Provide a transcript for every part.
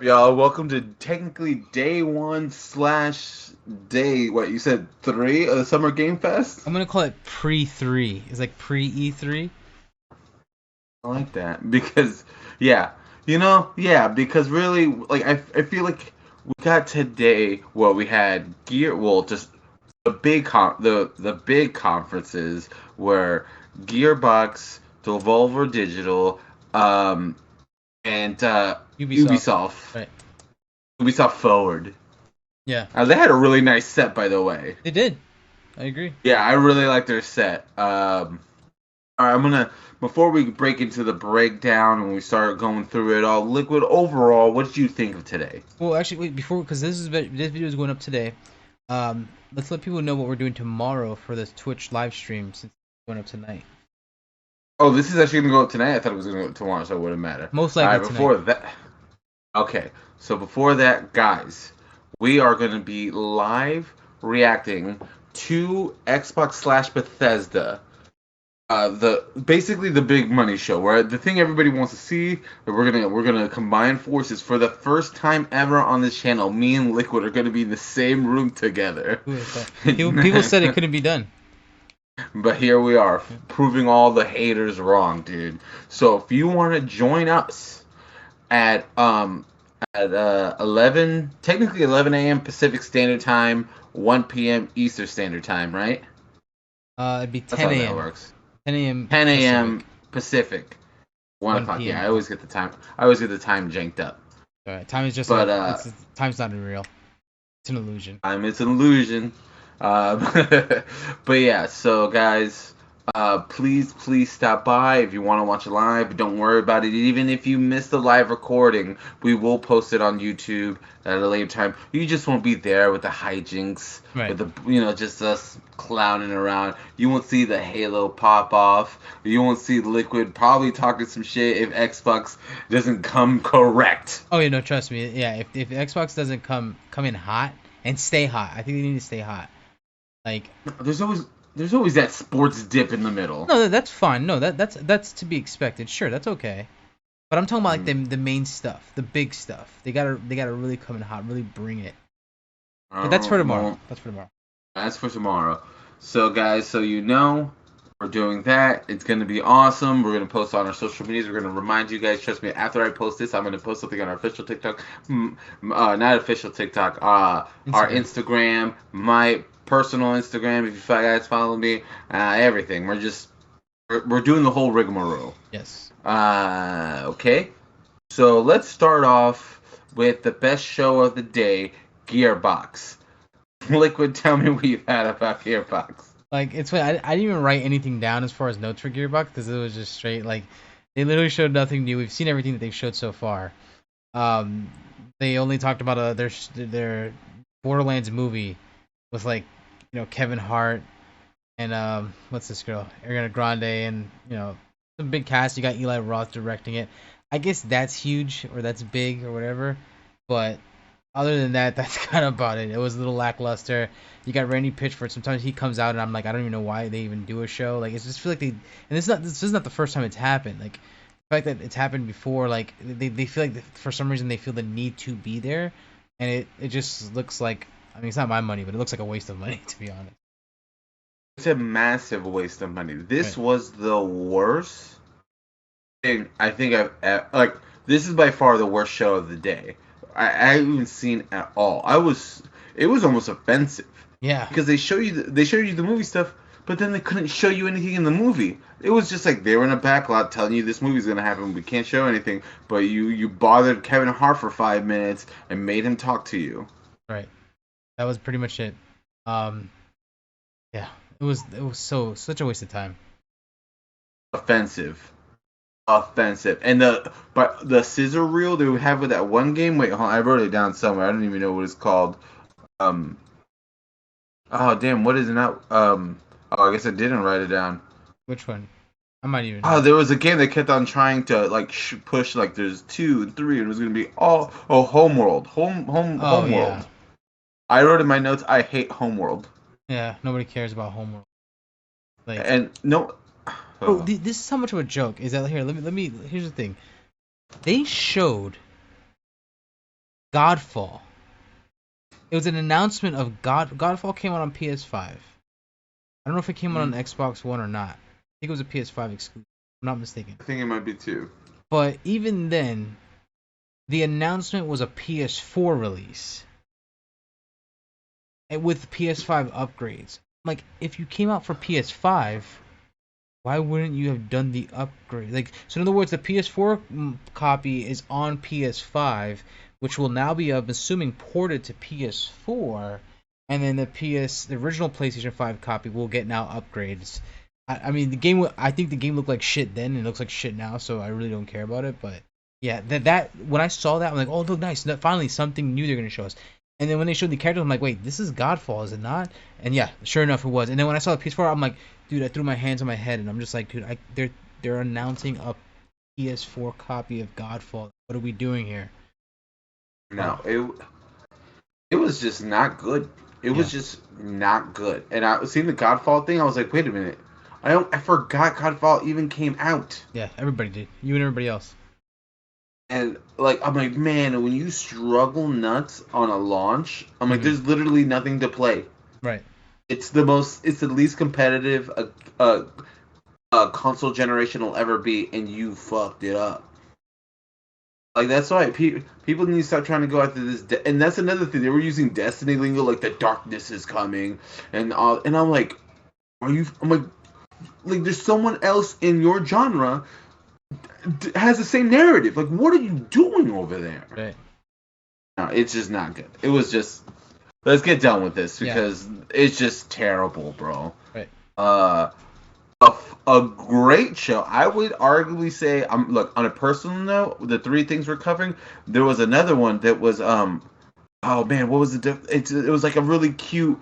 Y'all? Welcome to technically day one slash day, what you said, three of the Summer Game Fest? I'm gonna call it pre-3. It's like pre-E3. I like that because, yeah, because really, like, I feel like we got today, well, we had just the big conferences were Gearbox, Devolver Digital, um, and Ubisoft. Ubisoft, Right. Ubisoft Forward. Yeah. They had a really nice set, by the way. They did. I agree. Yeah, I really like their set. All right, I'm gonna before we break into the breakdown and we start going through it all. Liquid overall, what did you think of today? Well, actually, wait, before, because this video is going up today. Let's let people know what we're doing tomorrow for this Twitch live stream since it's going up tonight. Oh, this is actually gonna go up tonight. I thought it was gonna go up tomorrow, so it wouldn't matter. Most All likely right, tonight. before that, okay. So before that, guys, we are gonna be live reacting to Xbox slash Bethesda. The basically the big money show, where the thing everybody wants to see, that we're gonna combine forces for the first time ever on this channel. Me and Liquid are gonna be in the same room together. Who is that? People said it couldn't be done. But here we are, proving all the haters wrong, dude. So if you want to join us at 11, technically 11 a.m. Pacific Standard Time, 1 p.m. Eastern Standard Time, right? It'd be That's 10 how that a.m. works. 10 a.m. 10 a.m. Pacific. Pacific. 1 o'clock. 1 Yeah, p.m. I Oh, always get the time. I always get the time janked up. all right. Time is just But time's not real. It's an illusion. it's an illusion. Um, but yeah, so guys, please stop by if you want to watch it live. Don't worry about it. Even if you miss the live recording, we will post it on YouTube at a later time. You just won't be there with the hijinks, Right. with the just us clowning around. You won't see the Halo pop off. You won't see Liquid probably talking some shit if Xbox doesn't come correct. Oh yeah, no, trust me. Yeah, if Xbox doesn't come in hot and stay hot, I think they need to stay hot. Like, There's always there's always that sports dip in the middle. no, that's fine. No, that's to be expected. Sure, that's okay. But I'm talking about like the main stuff, the big stuff. They gotta really come in hot, really bring it. But that's for tomorrow. Well, That's for tomorrow. that's for tomorrow. So, guys, so you know, we're doing that. It's going to be awesome. We're going to post on our social medias. We're going to remind you guys. Trust me, after I post this, I'm going to post something on our official TikTok. Not official TikTok. Our Instagram. Instagram, my personal Instagram. If you guys follow me, everything. We're doing the whole rigmarole. Yes. Okay. So let's start off with the best show of the day, Gearbox. Liquid, tell me what you've had about Gearbox. Like it's funny. I didn't even write anything down as far as notes for Gearbox because it was just straight like they literally showed nothing new. We've seen everything that they've showed so far. Um, they only talked about their Borderlands movie with like Kevin Hart and what's this girl Ariana Grande and some big cast. You got Eli Roth directing it. I guess that's huge or that's big or whatever. But other than that, that's kind of about it. It was a little lackluster. You got Randy Pitchford. Sometimes he comes out and I'm like, I don't even know why they even do a show. Like, it's just feel like they, and this is not the first time it's happened. Like, the fact that it's happened before, like they feel like for some reason they feel the need to be there, and it just looks like, I mean, it's not my money, but it looks like a waste of money to be honest. It's a massive waste of money. This Right. was the worst thing I think like. This is by far the worst show of the day. I haven't seen at all. It was almost offensive Yeah. because they showed you the movie stuff, but then they couldn't show you anything in the movie. It was just like they were in a backlot telling you this movie's gonna happen. We can't show anything, but you bothered Kevin Hart for 5 minutes and made him talk to you. Right. That was pretty much it. Um. Yeah. It was such a waste of time. Offensive. Offensive. And the scissor reel they would have with that one game. Wait, hold on, I wrote it down somewhere. I don't even know what it's called. Um. Oh damn, what is it now? Oh, I guess I didn't write it down. Which one? I might even Oh, know. there was a game that kept on trying to like push like there's two and three, and it was gonna be all Homeworld, Oh yeah. Homeworld. I wrote in my notes I hate Homeworld, Yeah. Nobody cares about Homeworld. Like, and no. bro, this is how much of a joke is that here. Let me. Here's the thing. They showed Godfall. It was an announcement of Godfall came out on PS5. I don't know if it came out on Xbox One or not. I think it was a PS5 exclusive. I'm not mistaken. I think it might be too. But even then, the announcement was a PS4 release. And with PS5 upgrades. Like, if you came out for PS5, why wouldn't you have done the upgrade? Like, so in other words, the PS4 copy is on PS5, which will now be, I'm assuming, ported to PS4, and then the original PlayStation 5 copy will get now upgrades. I mean, I think the game looked like shit then, and it looks like shit now, so I really don't care about it. But yeah, that when I saw that, I'm like, oh, look, nice, finally something new they're gonna show us. And then when they showed the characters, I'm like, wait, this is Godfall, is it not? And yeah, sure enough, it was. And then when I saw the PS4, I'm like, dude, I threw my hands on my head, and I'm just like, dude, they're announcing a PS4 copy of Godfall. What are we doing here? No, it was just not good. It was just not good. And I seen the Godfall thing. I was like, wait a minute, I forgot Godfall even came out. Yeah, everybody did. You and everybody else. And like, I'm like, man, when you struggle nuts on a launch, I'm like, there's literally nothing to play. Right. It's the least competitive console generation will ever be, and you fucked it up. Like, that's why people need to stop trying to go after this. And that's another thing. They were using Destiny lingo, like the darkness is coming, and I'm like, I'm like, there's someone else in your genre has the same narrative. Like, what are you doing over there? Right. No, it's just not good. It was just, let's get done with this because it's just terrible, bro. Right. A great show. I would arguably say, look, on a personal note, the three things we're covering, there was another one that was oh man, what was it was like a really cute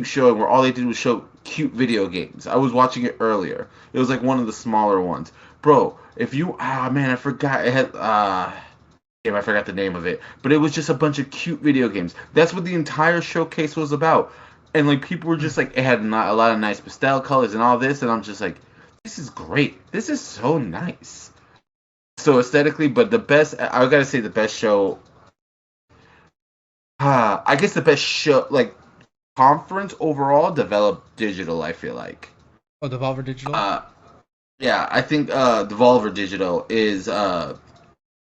show where all they did was show cute video games. I was watching it earlier. It was like one of the smaller ones. Bro, if you man, I forgot it had I forgot the name of it, but it was just a bunch of cute video games. That's what the entire showcase was about. And like, people were just like, it had a lot of nice pastel colors and all this, and I'm just like, this is great. This is so nice. So aesthetically, but the best, I gotta say, the best show. I guess the best show, like, conference overall, Develop Digital. I feel like. Oh, Devolver Digital. Yeah, I think Devolver Digital is the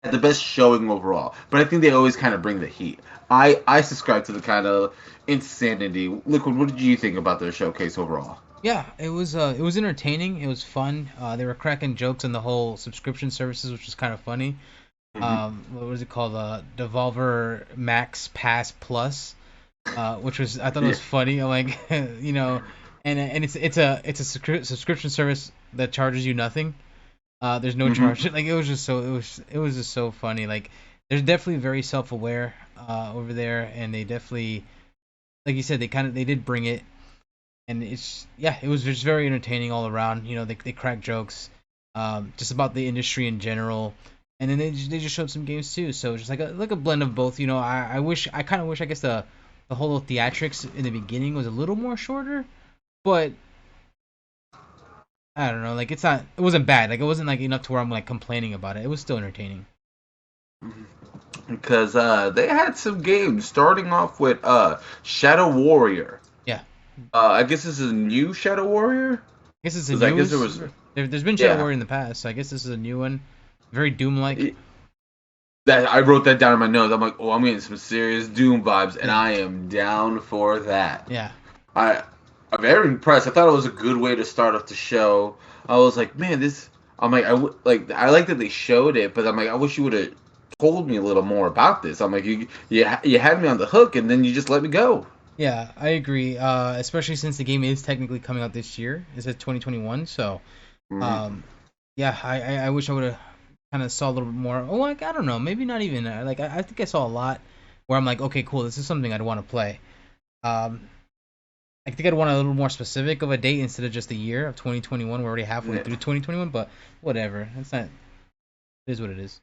best showing overall. But I think they always kind of bring the heat. I subscribe to the kind of insanity. Liquid, what did you think about their showcase overall? Yeah, it was entertaining. It was fun. They were cracking jokes on the whole subscription services, which was kind of funny. What was it called? Devolver Max Pass Plus, which was, I thought it was funny. Like, you know, and it's a subscription service that charges you nothing. There's no charge. Like, it was just so funny. Like, they're definitely very self-aware over there, and they definitely, like you said, they did bring it, and it was just very entertaining all around. You know, they crack jokes, just about the industry in general, and then they just showed some games too. So it's just like a blend of both. You know, I kind of wish, I guess, the whole theatrics in the beginning was a little more shorter, but I don't know. Like, it wasn't bad. Like, it wasn't like enough to where I'm like complaining about it. It was still entertaining. Because they had some games, starting off with Shadow Warrior. Yeah. I guess this is a new Shadow Warrior? I guess it's a new one. There's been Shadow Warrior in the past, so I guess this is a new one. Very Doom-like. I wrote that down in my notes. I'm like, oh, I'm getting some serious Doom vibes, and I am down for that. Yeah. I'm very impressed. I thought it was a good way to start off the show. I was like, man, this... I'm like, I like that they showed it, but I'm like, I wish you would have told me a little more about this. I'm like, you had me on the hook, and then you just let me go. Yeah, I agree. Especially since the game is technically coming out this year. It says 2021, so yeah, I wish I would have kind of saw a little bit more. Oh, like, I don't know, maybe not even. Like, I think I saw a lot where I'm like, okay, cool, this is something I'd want to play. I think I'd want a little more specific of a date instead of just the year of 2021. We're already halfway through 2021, but whatever. It's not. It is what it is.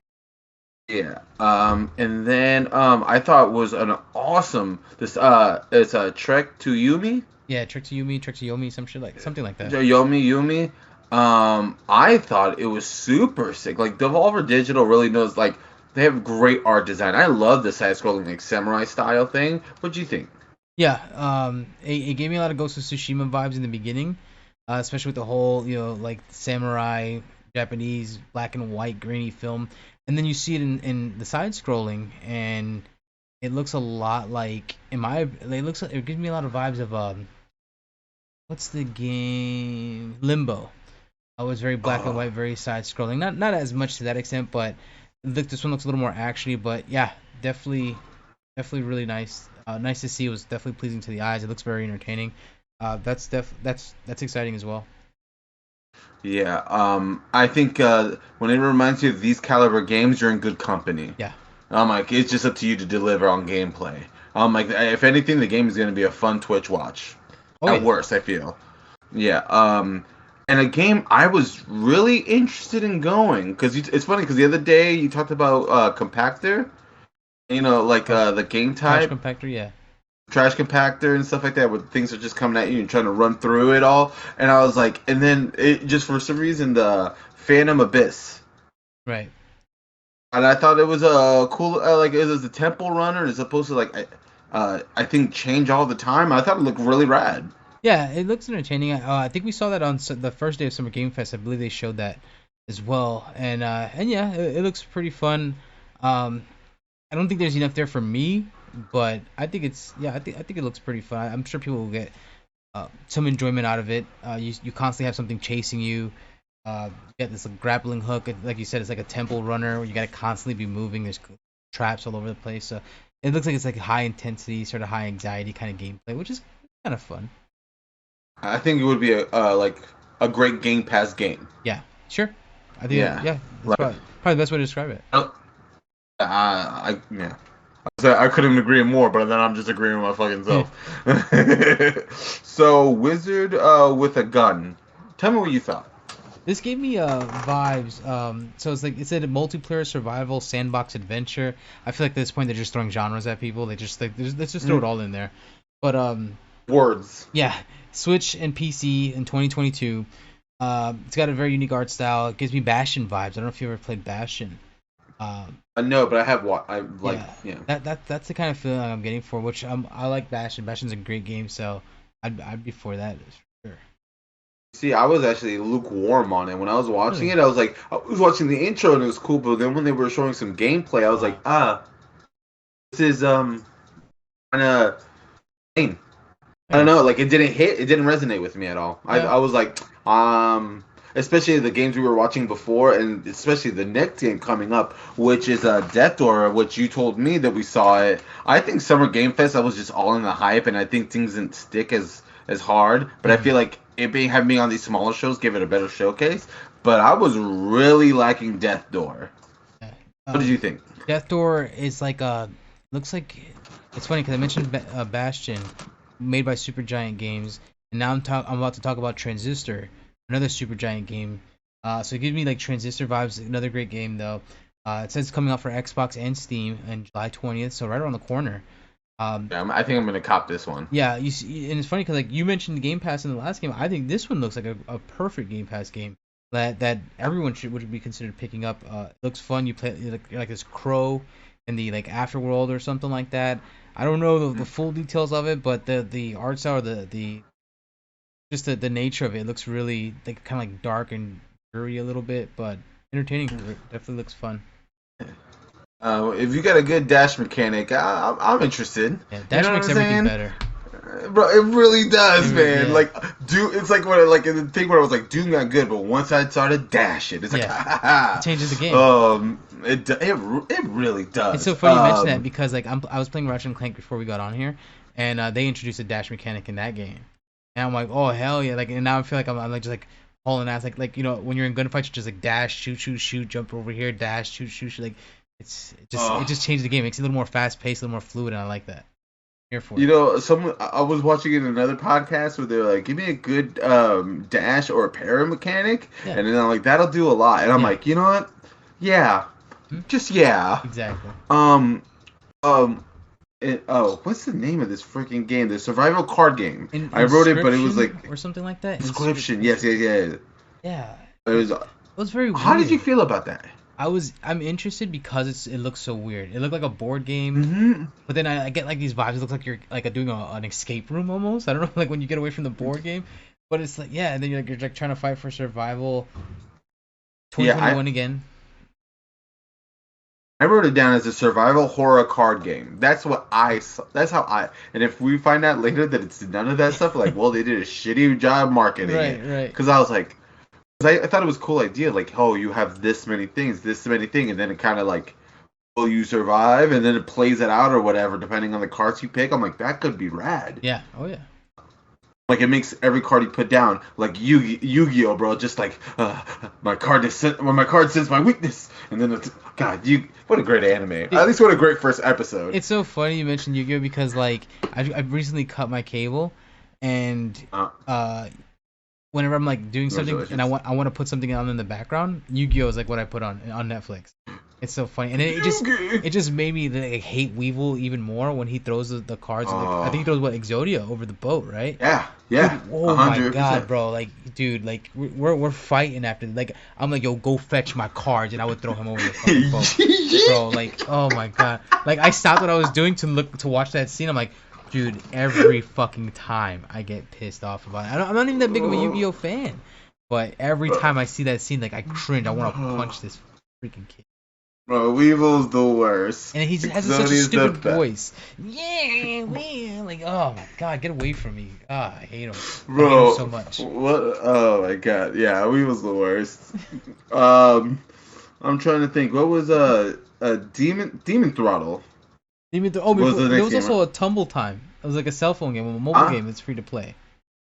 Yeah. And then I thought it was an awesome. It's a Trek to Yumi. Yeah, Trek to Yomi, something like that. Yumi. I thought it was super sick. Like, Devolver Digital really knows. Like, They have great art design. I love the side-scrolling like samurai style thing. What do you think? Yeah, it gave me a lot of Ghost of Tsushima vibes in the beginning, especially with the whole, like samurai, Japanese, black and white, grainy film, and then you see it in the side scrolling, and it looks a lot like, it gives me a lot of vibes of what's the game? Limbo. It was very black and Oh, white, very side scrolling. Not as much to that extent, but this one looks a little more actiony. But yeah, definitely really nice. Nice to see. It was definitely pleasing to the eyes. It looks very entertaining. That's exciting as well. yeah. I think when it reminds you of these caliber games, you're in good company. Yeah. I'm like, it's just up to you to deliver on gameplay. I'm like, if anything, the game is going to be a fun Twitch watch. Oh At yeah. worst, I feel. Yeah. And a game I was really interested in going because it's funny because the other day you talked about compactor. Like Trash, the game trash type, compactor. Yeah. trash compactor and stuff like that, where things are just coming at you and trying to run through it all. And I was like, and then it just for some reason the Phantom Abyss. Right. And I thought it was a cool, like it was a temple runner. It's supposed to like, I think change all the time. I thought it looked really rad. Yeah, it looks entertaining. I think we saw that on the first day of Summer Game Fest. I believe they showed that as well, and yeah, it looks pretty fun. I don't think there's enough there for me, but I think I think it looks pretty fun. I'm sure people will get some enjoyment out of it. You constantly have something chasing you. You get this grappling hook, like you said, it's like a temple runner where you gotta constantly be moving. There's traps all over the place, so it looks like it's like high intensity, sort of high anxiety kind of gameplay, which is kind of fun. I think it would be like a great Game Pass game. Yeah, sure. I think Yeah, yeah, that's like probably the best way to describe it. yeah. I couldn't agree more, but then I'm just agreeing with my fucking self. So, Wizard with a gun. Tell me what you thought. This gave me vibes. So it's like it said a multiplayer survival sandbox adventure. I feel like at this point they're just throwing genres at people. They just like let's just throw it all in there. But Words. yeah, Switch and PC in 2022. It's got a very unique art style. It gives me Bastion vibes. I don't know if you ever played Bastion. No, but I have what I like. Yeah, Yeah. that's the kind of feeling I'm getting for which I like Bastion. Bastion's a great game, so I'd be for that for sure. See, I was actually lukewarm on it when I was watching Really? it. I was like, I was watching the intro and it was cool, but then when they were showing some gameplay, I was like, this is kind of lame. I don't Yeah. know, like it didn't resonate with me at all. Yeah. I was like, especially the games we were watching before, and especially the next game coming up, which is Death Door, which you told me that we saw it. I think Summer Game Fest, I was just all in the hype, and I think things didn't stick as hard. But I feel Mhm. like it being having me on these smaller shows gave it a better showcase. But I was really liking Death Door. Yeah. What did you think? Death Door is like looks like it's funny because I mentioned Bastion, made by Supergiant Games, and now I'm about to talk about Transistor, another Supergiant game. So it gives me like Transistor vibes. Another great game though. It says it's coming out for Xbox and Steam on July 20th, so right around the corner. Um, Yeah, I think I'm gonna cop this one. yeah, you see, and it's funny because like you mentioned Game Pass in the last game. I think this one looks like a perfect Game Pass game that everyone would be considered picking up. It looks fun. You play you're like this crow in the like afterworld or something like that. I don't know the full details of it, but the art style, the just the nature of it looks really like kind of like dark and dreary a little bit, but entertaining. Definitely looks fun. If you got a good dash mechanic, I'm interested. Yeah, You Dash know what makes I'm everything saying? better. Bro, it really does, man. Yeah, Like, it's like when like in the thing where I was like, Doom got good, but once I started dashing, it's like, yeah, it ha changes the game. ha. It really It's does. so funny you mention that because like I was playing Ratchet and Clank before we got on here, and they introduced a dash mechanic in that game, and I'm like, oh hell yeah! Like, and now I feel like I'm like just like hauling ass, like when you're in gunfights, you just like dash, shoot, shoot, shoot, jump over here, dash, shoot, shoot, shoot. Like, it just changed the game. It makes it a little more fast paced, a little more fluid, and I like that. Here for You it. know, I was watching in another podcast where they're like, give me a good dash or a para mechanic, Yeah, and then I'm like, that'll do a lot. And I'm yeah, like, you know what? Yeah, hmm? just yeah. Exactly. Um, um, what's the name of this freaking game? The survival card game. I wrote it, but it was like Inscription or something like that. description. Yes, yeah, yeah. Yeah, It it was. was very How did you weird. feel about that? I'm interested because it looks so weird. It looked like a board game, Hmm. but then I get like these vibes. It looks like you're like doing an escape room almost. I don't know, like when you get away from the board game, but it's like yeah, and then you're like trying to fight for survival. Yeah, 2021 again. I wrote it down as a survival horror card game. That's what I saw. That's how I. And if we find out later that it's none of that stuff, like, well, they did a shitty job marketing Right, it. right. Because I was like, because I thought it was a cool idea. Like, oh, you have this many things, and then it kind of like, will you survive? And then it plays it out or whatever, depending on the cards you pick. I'm like, that could be rad. Yeah. Oh yeah. Like it makes every card you put down like Yu-Gi-Oh, bro. Just like my card is when my card says my weakness, and then it's God. You what a great anime. At least what a great first episode. It's so funny you mentioned Yu-Gi-Oh because like I've recently cut my cable, and Uh, whenever I'm like doing something and Congratulations. I want to put something on in the background, Yu-Gi-Oh is like what I put on Netflix. It's so funny, and Yugi. it just made me like hate Weevil even more when he throws the cards. In the, I think he Oh throws what Exodia over the boat, right? yeah, Dude, yeah, oh my god, 100%. bro! Like, dude, like we're fighting after. Like, I'm like, yo, go fetch my cards, and I would throw him over the fucking boat, bro. Like, oh my god! Like, I stopped what I was doing to watch that scene. I'm like, dude, every fucking time I get pissed off about it. I'm not even that big of a Yu-Gi-Oh fan, but every time I see that scene, like, I cringe. I want to punch this freaking kid. Bro, Weevil's the worst. And he just has such a Exodia's the stupid best. voice. Yeah, man. Like, oh my god, get away from me. Ah, I hate him. I hate him Bro, so much. what? Oh my god, yeah, Weevil's the worst. Um, I'm trying to think. What was a Demon Throttle? Oh, Was before the there next was game? also a Tumble Time. It was like a cell phone game, a mobile Huh? game that's free to play.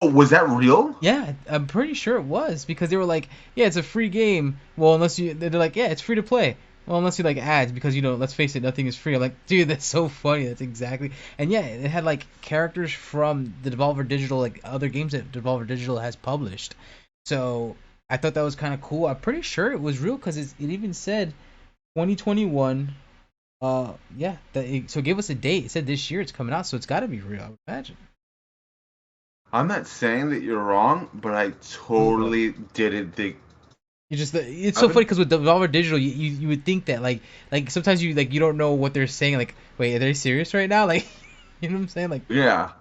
Oh, was that real? Yeah, I'm pretty sure it was because they were like, yeah, it's a free game. Well, unless you, they're like, yeah, it's free to play. Well, unless you like ads because let's face it, nothing is free. I'm like, dude, that's so funny. That's exactly. And yeah, it had like characters from the Devolver Digital, like other games that Devolver Digital has published. So I thought that was kind of cool. I'm pretty sure it was real because it even said 2021. Yeah. So it gave us a date. It said this year it's coming out, so it's got to be real. I would imagine. I'm not saying that you're wrong, but I But totally didn't think. you just it's so I've funny been, because with Devolver Digital, you would think that like sometimes you don't know what they're saying. Like, wait, are they serious right now? Like, you know what I'm saying? Like, yeah,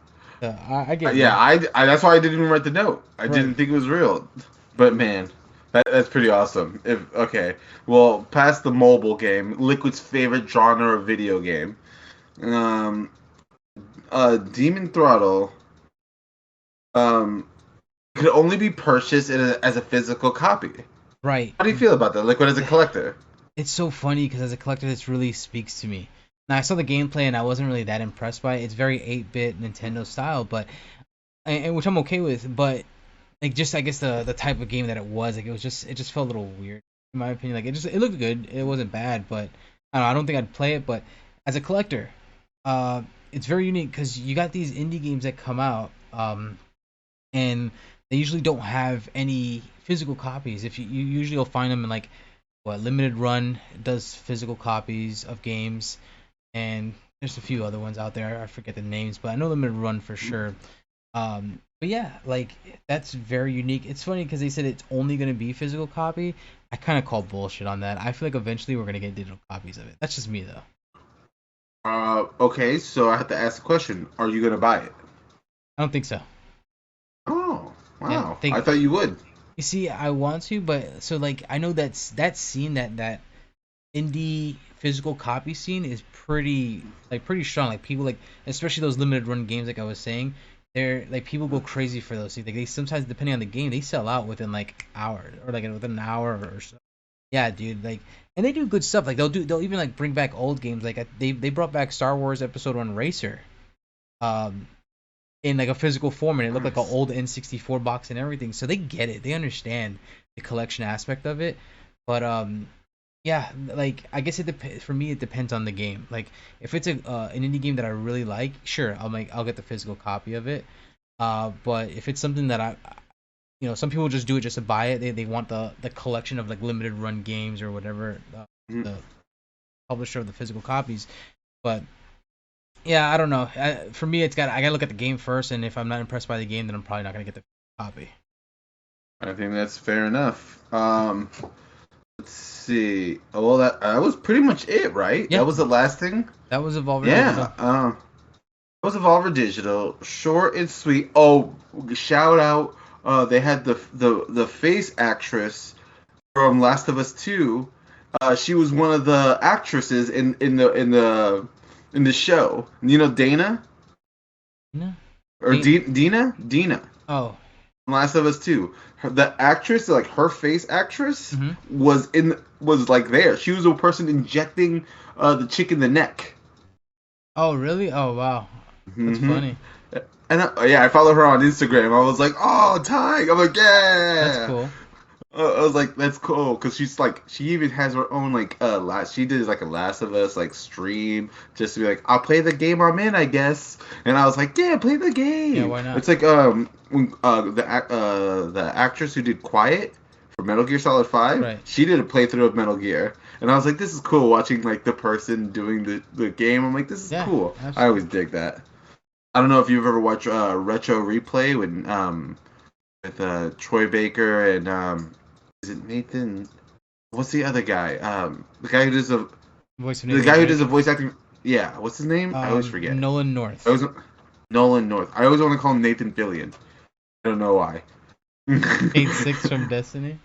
I get yeah. you. I that's why I didn't even write the note. I Right. didn't think it was real. But man, that's pretty awesome. If okay, well, past the mobile game, Liquid's favorite genre of video game, um, Demon Throttle, um, could only be purchased as a physical copy. Right. How do you feel about that? Liquid as a collector? It's so funny because as a collector, this really speaks to me. Now I saw the gameplay and I wasn't really that impressed by it. It's very 8-bit Nintendo style, but and which I'm okay with. But like just I guess the type of game that it was, like it just felt a little weird in my opinion. Like it looked good. It wasn't bad, but I don't think I'd play it. But as a collector, uh, it's very unique because you got these indie games that come out, and they usually don't have any physical copies. If you usually will find them in like what limited run does physical copies of games, and there's a few other ones out there. I forget the names, but I know limited run for sure. But yeah, like that's very unique. It's funny because they said it's only gonna be physical copy. I kind of call bullshit on that. I feel like eventually we're gonna get digital copies of it. That's just me though. Okay, so I have to ask the question: are you gonna buy it? I don't think so. Oh, Yeah, wow. I think thought you would. you see, I want to, but so like I know that scene that indie physical copy scene is pretty strong. Like people like especially those limited run games like I was saying, they're like people go crazy for those things. Like they sometimes depending on the game, they sell out within like hours or like within an hour or so. Yeah, dude. Like and they do good stuff. Like they'll even like bring back old games. Like they brought back Star Wars Episode 1 Racer. Um in like a physical form and it looked like an Nice. old N64 box and everything. So they get it. They understand the collection aspect of it. But yeah, like I guess for me it depends on the game. Like if it's a an indie game that I really like, sure, I'll get the physical copy of it. But if it's something that some people just do it just to buy it. They want the collection of like limited run games or whatever Mhm. the publisher of the physical copies. But yeah, I don't know. For me, I gotta look at the game first, and if I'm not impressed by the game, then I'm probably not gonna get the copy. I think that's fair enough. Let's see. Oh, well, that was pretty much it, right? Yeah, That was the last thing. that was Devolver Yeah. Digital. It was Devolver Digital, short and sweet. Oh, shout out! They had the face actress from Last of Us 2. She was one of the actresses in the show. You know Dana No. or Dina Oh. from Last of Us 2. The actress, like her face actress, Mm-hmm. was like there. She was a person injecting the chick in the neck. Oh, really? Oh, wow. That's hmm funny. And yeah, I follow her on Instagram. I was like, oh, Ty. I'm like, That's yeah. cool. I was like, that's cool, because she's like, she even has her own like last. She did like a Last of Us like stream just to be like, I'll play the game I'm in, I guess. And I was like, yeah, play the Yeah, game. why not? It's like when the actress who did Quiet for Metal Gear Solid 5, Right. she did a playthrough of Metal Gear, and I was like, this is cool watching like the person doing the game. I'm like, this is Yeah, cool. absolutely. I always dig that. I don't know if you've ever watched Retro Replay when with Troy Baker and is it Nathan? What's the other guy? The guy who does Voice of the Nathan guy who Drake. does the voice acting. Yeah, what's his name? I always forget. Nolan North. I always Nolan North. I always want to call him Nathan Fillion. I don't know why. Kate Six from Destiny.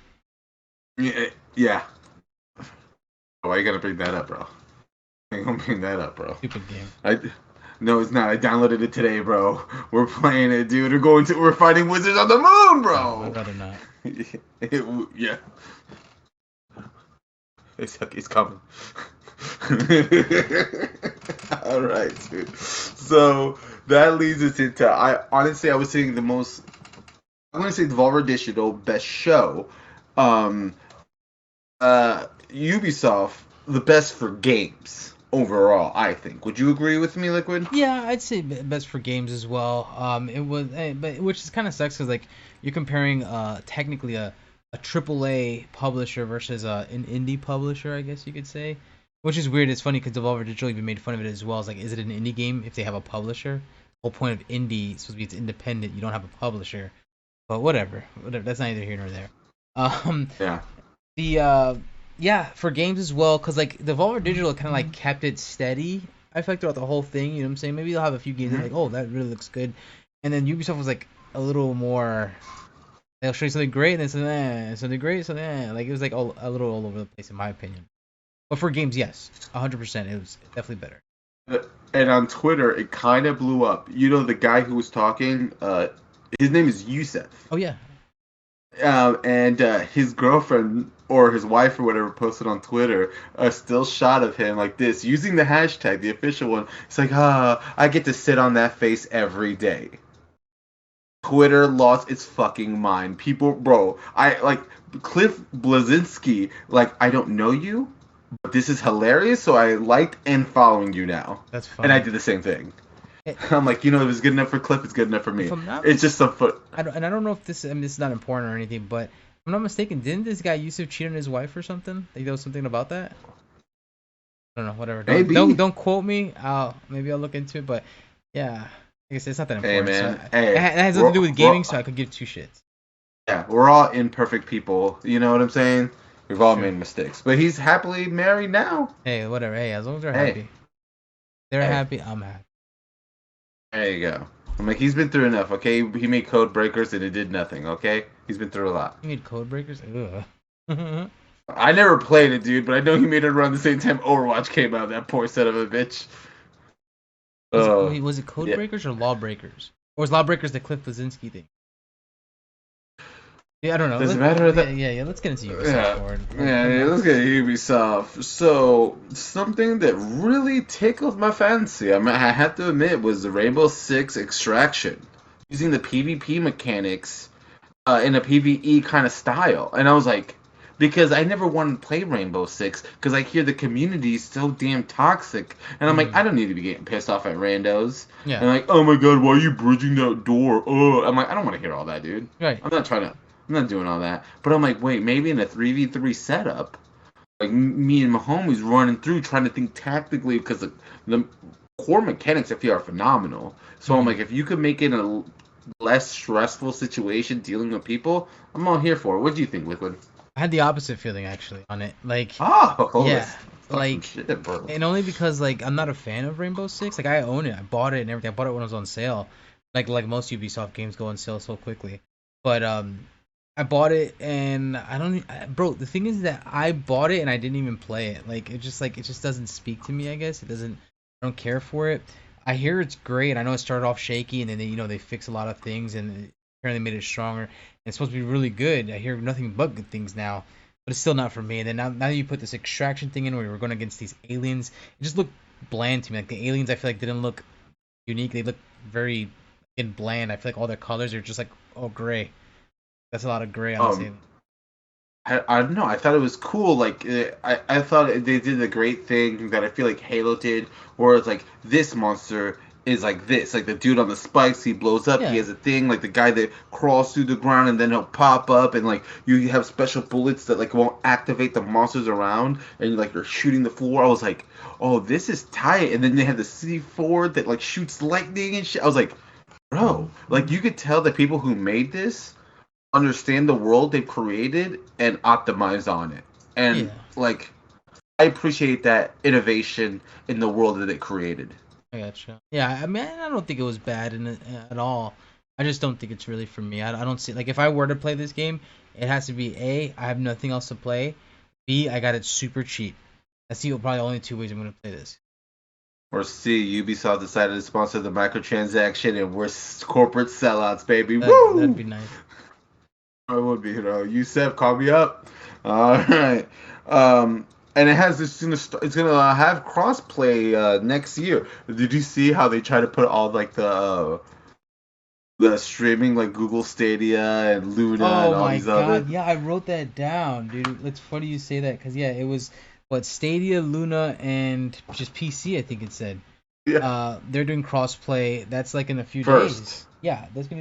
Yeah. Why you gotta bring that up, bro? I gonna bring that up, bro. Stupid game. No, it's not. I downloaded it today, bro. We're playing it, dude. We're fighting wizards on the moon, bro. I'd rather not. Yeah. It's coming. All right, dude. So that leads us into. I was saying the most. I'm gonna say Devolver Digital best show. Um, Ubisoft the best for games overall. I think. Would you agree with me, Liquid? Yeah, I'd say best for games as well. It was, but which is kind of sucks because like you're comparing technically a AAA publisher versus an indie publisher, I guess you could say. Which is weird. It's funny because Devolver Digital even made fun of it as well. It's like, is it an indie game if they have a publisher? The whole point of indie is supposed to be it's independent. You don't have a publisher. But whatever. That's neither here nor there. Yeah. The yeah, for games as well, because like Devolver Digital kind of like kept it steady. I feel like throughout the whole thing, you know what I'm saying? Maybe they'll have a few games that like, oh, that really looks good, and then Ubisoft was like a little more. They'll show you something great, and then something great, something like it was like a little all over the place in my opinion. But for games, yes, 100%, it was definitely better. And on Twitter, it kind of blew up. You know, the guy who was talking, his name is Yusef. Oh yeah. And his girlfriend or his wife or whatever posted on Twitter a still shot of him like this using the hashtag, the official one. It's like, I get to sit on that face every day. Twitter lost its fucking mind. People, bro, I like Cliff Blazinski. Like, I don't know you, but this is hilarious. So I liked and following you now. That's fine. And I did the same thing. I'm like, if it's good enough for Cliff, it's good enough for me. It's just some foot. I don't know if this. I mean, this is not important or anything, but if I'm not mistaken, didn't this guy Yusuf cheat on his wife or something? Think there was something about that. I don't know. Whatever. Maybe. Don't quote me. Maybe I'll look into it. But yeah, I guess it's not that important. Hey man, so it has nothing to do with gaming, so I could give two shits. Yeah, we're all imperfect people. You know what I'm saying? We've all made mistakes, but he's happily married now. Hey, whatever. Hey, as long as they're happy, they're happy. I'm happy. There you go. I'm like, he's been through enough, okay? He made Code Breakers and it did nothing, okay? He's been through a lot. He made Code Breakers? Ugh. I never played it, dude, but I know he made it around the same time Overwatch came out, that poor son of a bitch. Was it Code Breakers or Lawbreakers? Or was Lawbreakers the Cliff Blazinski thing? Yeah, I don't know. Does it matter? Yeah, let's get into Ubisoft. Yeah, let's get Ubisoft. So, something that really tickled my fancy, I have to admit, was the Rainbow Six Extraction. Using the PvP mechanics in a PvE kind of style. And I was like, because I never wanted to play Rainbow Six, because I hear the community is so damn toxic. And I'm like, I don't need to be getting pissed off at randos. Yeah. And like, oh my god, why are you bridging that door? Oh, I'm like, I don't want to hear all that, dude. Right. I'm not doing all that. But I'm like, wait, maybe in a 3v3 setup, like me and my homies running through trying to think tactically because the core mechanics I feel are phenomenal. So I'm like, if you could make it a less stressful situation dealing with people, I'm all here for it. What do you think, Liquid? I had the opposite feeling actually on it. Like, Oh, yeah, that's fucking like, shit, bro. and only because like I'm not a fan of Rainbow Six. Like I own it, I bought it and everything. I bought it when it was on sale. Like most Ubisoft games go on sale so quickly. But I bought it and I don't, bro. The thing is that I bought it and I didn't even play it. Like it just doesn't speak to me. I guess it doesn't. I don't care for it. I hear it's great. I know it started off shaky and then they fix a lot of things and apparently made it stronger. And it's supposed to be really good. I hear nothing but good things now, but it's still not for me. And then now you put this extraction thing in where we're going against these aliens. It just looked bland to me. Like the aliens, I feel like didn't look unique. They look very bland. I feel like all their colors are just like all gray. That's a lot of gray on this Um, alien. I don't know. I thought it was cool. Like I thought they did a great thing that I feel like Halo did, where it's like this monster is like this, like the dude on the spikes, he blows up, he Yeah, has a thing, like the guy that crawls through the ground and then he'll pop up, and like you have special bullets that like won't activate the monsters around, and like you're shooting the floor. I was like, oh, this is tight. And then they had the C4 that like shoots lightning and shit. I was like, bro, like you could tell the people who made this understand the world they've created and optimize on it. And yeah. like I appreciate that innovation in the world that it created. I gotcha. Yeah, I mean, I don't think it was bad at all. I just don't think it's really for me. I don't see like if I were to play this game, it has to be A, I have nothing else to play. B, I got it super cheap. That's the probably only two ways I'm gonna play this. Or C, Ubisoft decided to sponsor the microtransaction and we're corporate sellouts, baby. That'd be Woo! nice. I would be, Yusef, call me up. All right. And it has this. It's gonna have crossplay next year. Did you see how they try to put all like the streaming like Google Stadia and Luna and Oh all my these other? god, yeah, I wrote that down, dude. It's funny you say that because yeah, it was what Stadia, Luna, and just PC. I think it said. Yeah. They're doing crossplay. That's like in a few days. First. Yeah, that's June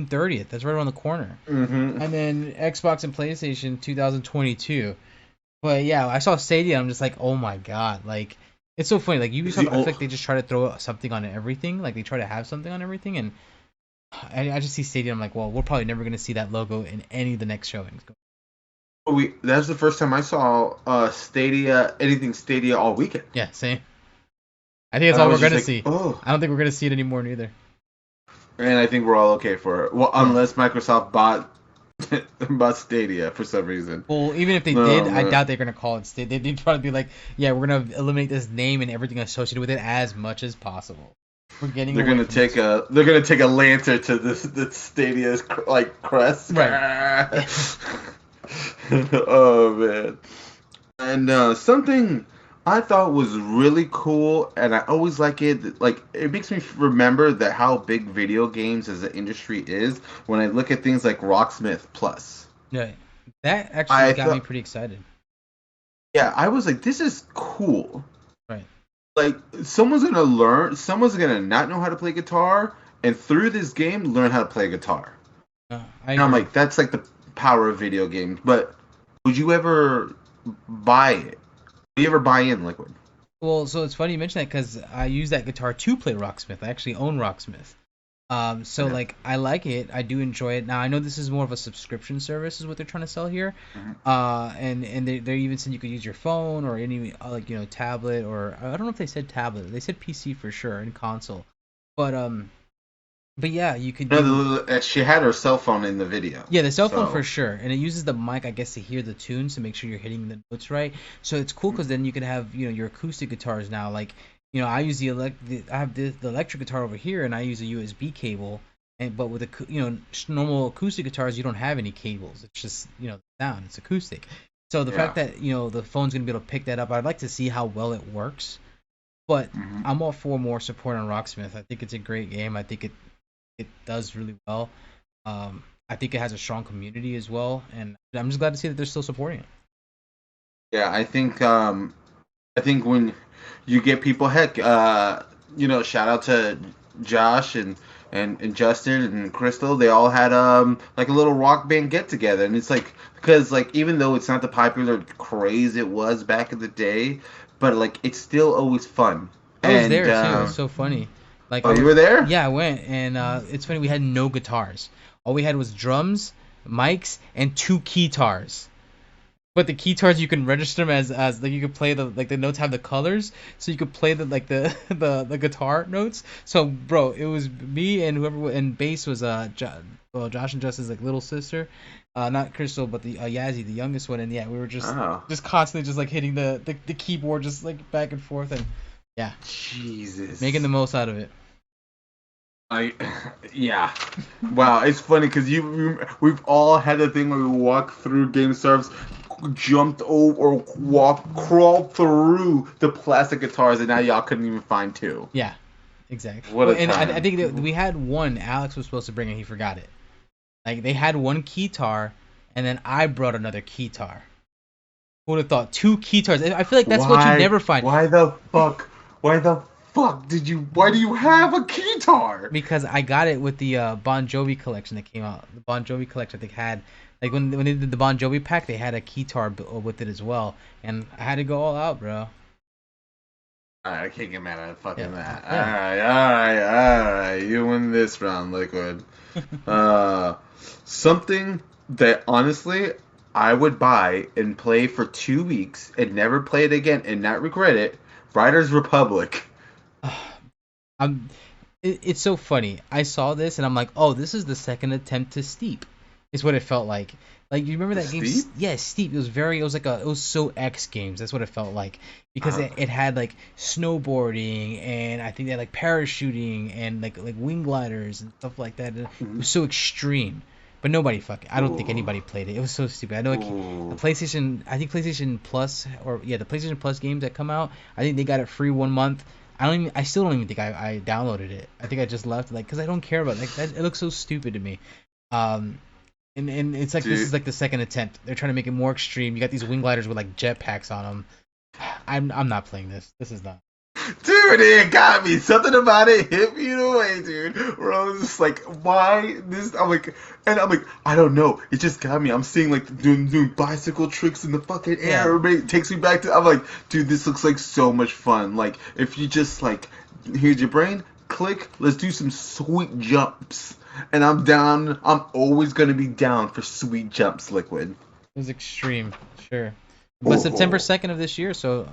30th. That's right around the corner. Mm-hmm. And then Xbox and PlayStation 2022. But yeah, I saw Stadia. I'm just like, oh my god, like it's so funny. Like Ubisoft, I feel like they just try to throw something on everything. Like they try to have something on everything, and I just see Stadia. I'm like, well, we're probably never gonna see that logo in any of the next showings. That's the first time I saw Stadia, anything Stadia all weekend. Yeah, same. I think that's And I all we're was just gonna like, see. oh. I don't think we're gonna see it anymore neither. And I think we're all okay for it. Well, Yeah. unless Microsoft bought bought Stadia for some reason. Well, even if they did, No, I man. doubt they're gonna call it Stadia. They'd probably be like, yeah, we're gonna eliminate this name and everything associated with it as much as possible. We're getting They're away gonna from take this. a lantern to this Stadia's like crest. Right. Oh man. And something I thought was really cool, and I always like it. Like it makes me remember that how big video games as an industry is when I look at things like Rocksmith Plus. Yeah, that actually I got me thought, pretty excited. yeah, I was like, this is cool. Right. Like someone's gonna not know how to play guitar, and through this game learn how to play guitar. I And I'm agree. like, that's like the power of video games. But would you ever buy it? Would you ever buy in Liquid? Well, so it's funny you mention that because I use that guitar to play Rocksmith. I actually own Rocksmith. So Okay. like I like it. I do enjoy it. Now I know this is more of a subscription service is what they're trying to sell here. Mhm. And they even said you could use your phone or any like tablet or I don't know if they said tablet. They said PC for sure and console. But but yeah, you could No, do she had her cell phone in the video. yeah, the cell phone for So, sure, and it uses the mic, I guess, to hear the tunes to make sure you're hitting the notes right. So it's cool because then you can have your acoustic guitars now. Like I use I have the electric guitar over here, and I use a USB cable. And but with normal acoustic guitars, you don't have any cables. It's just sound. It's acoustic. So the yeah. fact that the phone's gonna be able to pick that up, I'd like to see how well it works. But Hmm. I'm all for more support on Rocksmith. I think it's a great game. I think it does really well. I think it has a strong community as well, and I'm just glad to see that they're still supporting it. Yeah, I think when you get people, heck, shout out to Josh and Justin and Crystal. They all had like a little rock band get together, and it's like because like even though it's not the popular craze it was back in the day, but like it's still always fun. I was And there too. It's so funny. Like oh, I you was, were there? yeah, I went, and it's funny. We had no guitars. All we had was drums, mics, and 2 keytars. But the keytars you can register them as like you could play the notes have the colors, so you could play the guitar notes. So bro, it was me and whoever, and bass was Josh and Justin's like little sister, not Crystal but the Yazzie, the youngest one, and yeah, we were just constantly just like hitting the keyboard just like back and forth, and yeah, Jesus, making the most out of it. Yeah. Wow, it's funny because we've all had the thing where we walk through game serves, jumped over or crawled through the plastic guitars, and now y'all couldn't even find 2. Yeah, exactly. What a And time. I think that we had one Alex was supposed to bring and he forgot it. Like they had one keytar, and then I brought another keytar. Who would have thought 2 keytars? I feel like that's what you never find. Why the fuck? Why do you have a keytar? Because I got it with the Bon Jovi collection that came out. The Bon Jovi collection I think had, like when they did the Bon Jovi pack, they had a keytar with it as well, and I had to go all out, bro. Alright, I can't get mad at fucking that. Yeah. Alright. You win this round, Liquid. Something that honestly I would buy and play for 2 weeks and never play it again and not regret it. Riders Republic. It's so funny. I saw this and I'm like, oh, this is the second attempt to Steep. Is what it felt like. Like you remember that game? Steep? Yeah, Steep. It was so X Games. That's what it felt like because it had like snowboarding and I think they had like parachuting and like wing gliders and stuff like that. And it was so extreme. But nobody I don't think anybody played it. It was so stupid. I know like the PlayStation, I think PlayStation Plus the PlayStation Plus games that come out, I think they got it free 1 month. I still don't even think I downloaded it. I think I just left like because I don't care about it. Like that. It looks so stupid to me. And it's like this is like the second attempt. They're trying to make it more extreme. You got these wing gliders with like jetpacks on them. I'm not playing this. This is not. Dude, it got me. Something about it hit me in a way, dude. Where I was just like, why this? I'm like, I don't know. It just got me. I'm seeing like doing bicycle tricks in the fucking air. Everybody takes me back to. I'm like, dude, this looks like so much fun. Like, if you just like, here's your brain, click, let's do some sweet jumps. And I'm down. I'm always gonna be down for sweet jumps, Liquid. It was extreme, sure. But September 2nd of this year, so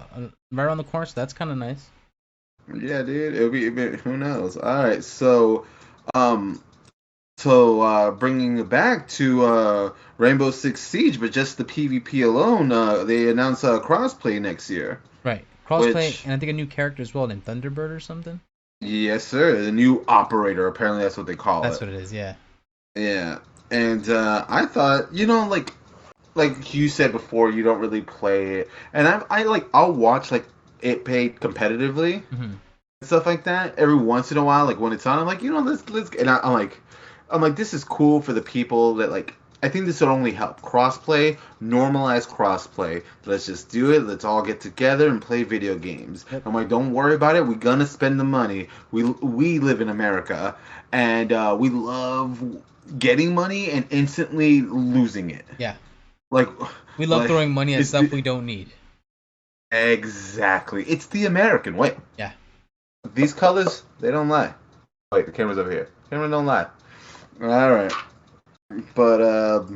right around the corner. So that's kind of nice. Yeah, dude. It'll be. Who knows? All right. So, bringing it back to Rainbow Six Siege, but just the PvP alone, they announced crossplay next year. Right, crossplay, and I think a new character as well named Thunderbird or something. Yes, sir. The new operator. Apparently, that's what they call That's it. what it is. Yeah. Yeah, and I thought, like you said before, you don't really play it, and I'll watch like it played competitively and stuff like that every once in a while, like when it's on. I'm like, let's, and I'm like, this is cool for the people that like. I think this would only help crossplay, normalize crossplay. Let's just do it. Let's all get together and play video games. Yep. I'm like, don't worry about it. We're gonna spend the money. We live in America, and we love getting money and instantly losing it. Yeah. Like we love throwing money at stuff we don't need. Exactly. It's the American way. Yeah. These colors, they don't lie. Wait, the camera's over here. Camera don't lie. All right. But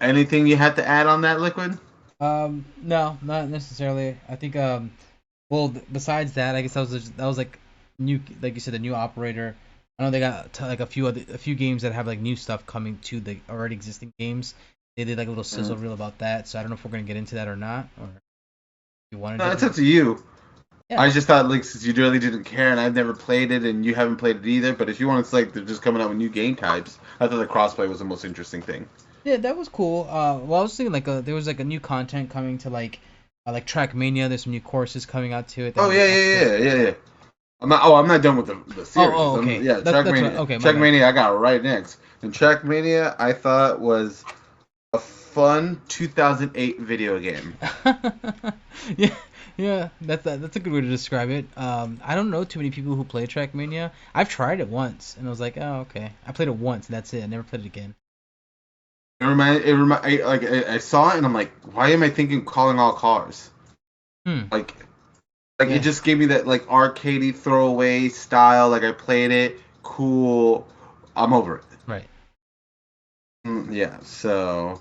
anything you had to add on that, Liquid? No, not necessarily. I think well, besides that, I guess that was like new, like you said, the new operator. I know they got like a few games that have like new stuff coming to the already existing games. They did like a little sizzle reel about that, so I don't know if we're gonna get into that or not. Or you want to? No, it's up to you. Yeah. I just thought, like, since you really didn't care, and I've never played it, and you haven't played it either. But if you want to, like, they're just coming out with new game types. I thought the crossplay was the most interesting thing. Yeah, that was cool. Well, I was thinking like there was like a new content coming to like Trackmania. There's some new courses coming out to it. Oh yeah. I'm not done with the series. Oh, okay. Trackmania. Okay, Trackmania, I got right next. And Trackmania, I thought was a fun 2008 video game. Yeah, that's a good way to describe it. I don't know too many people who play Trackmania. I've tried it once, and I was like, oh, okay. I played it once, and that's it. I never played it again. I saw it, and I'm like, why am I thinking Calling All Cars? Like yeah. It just gave me that like arcadey throwaway style. Like I played it, cool. I'm over it. Right. Yeah. So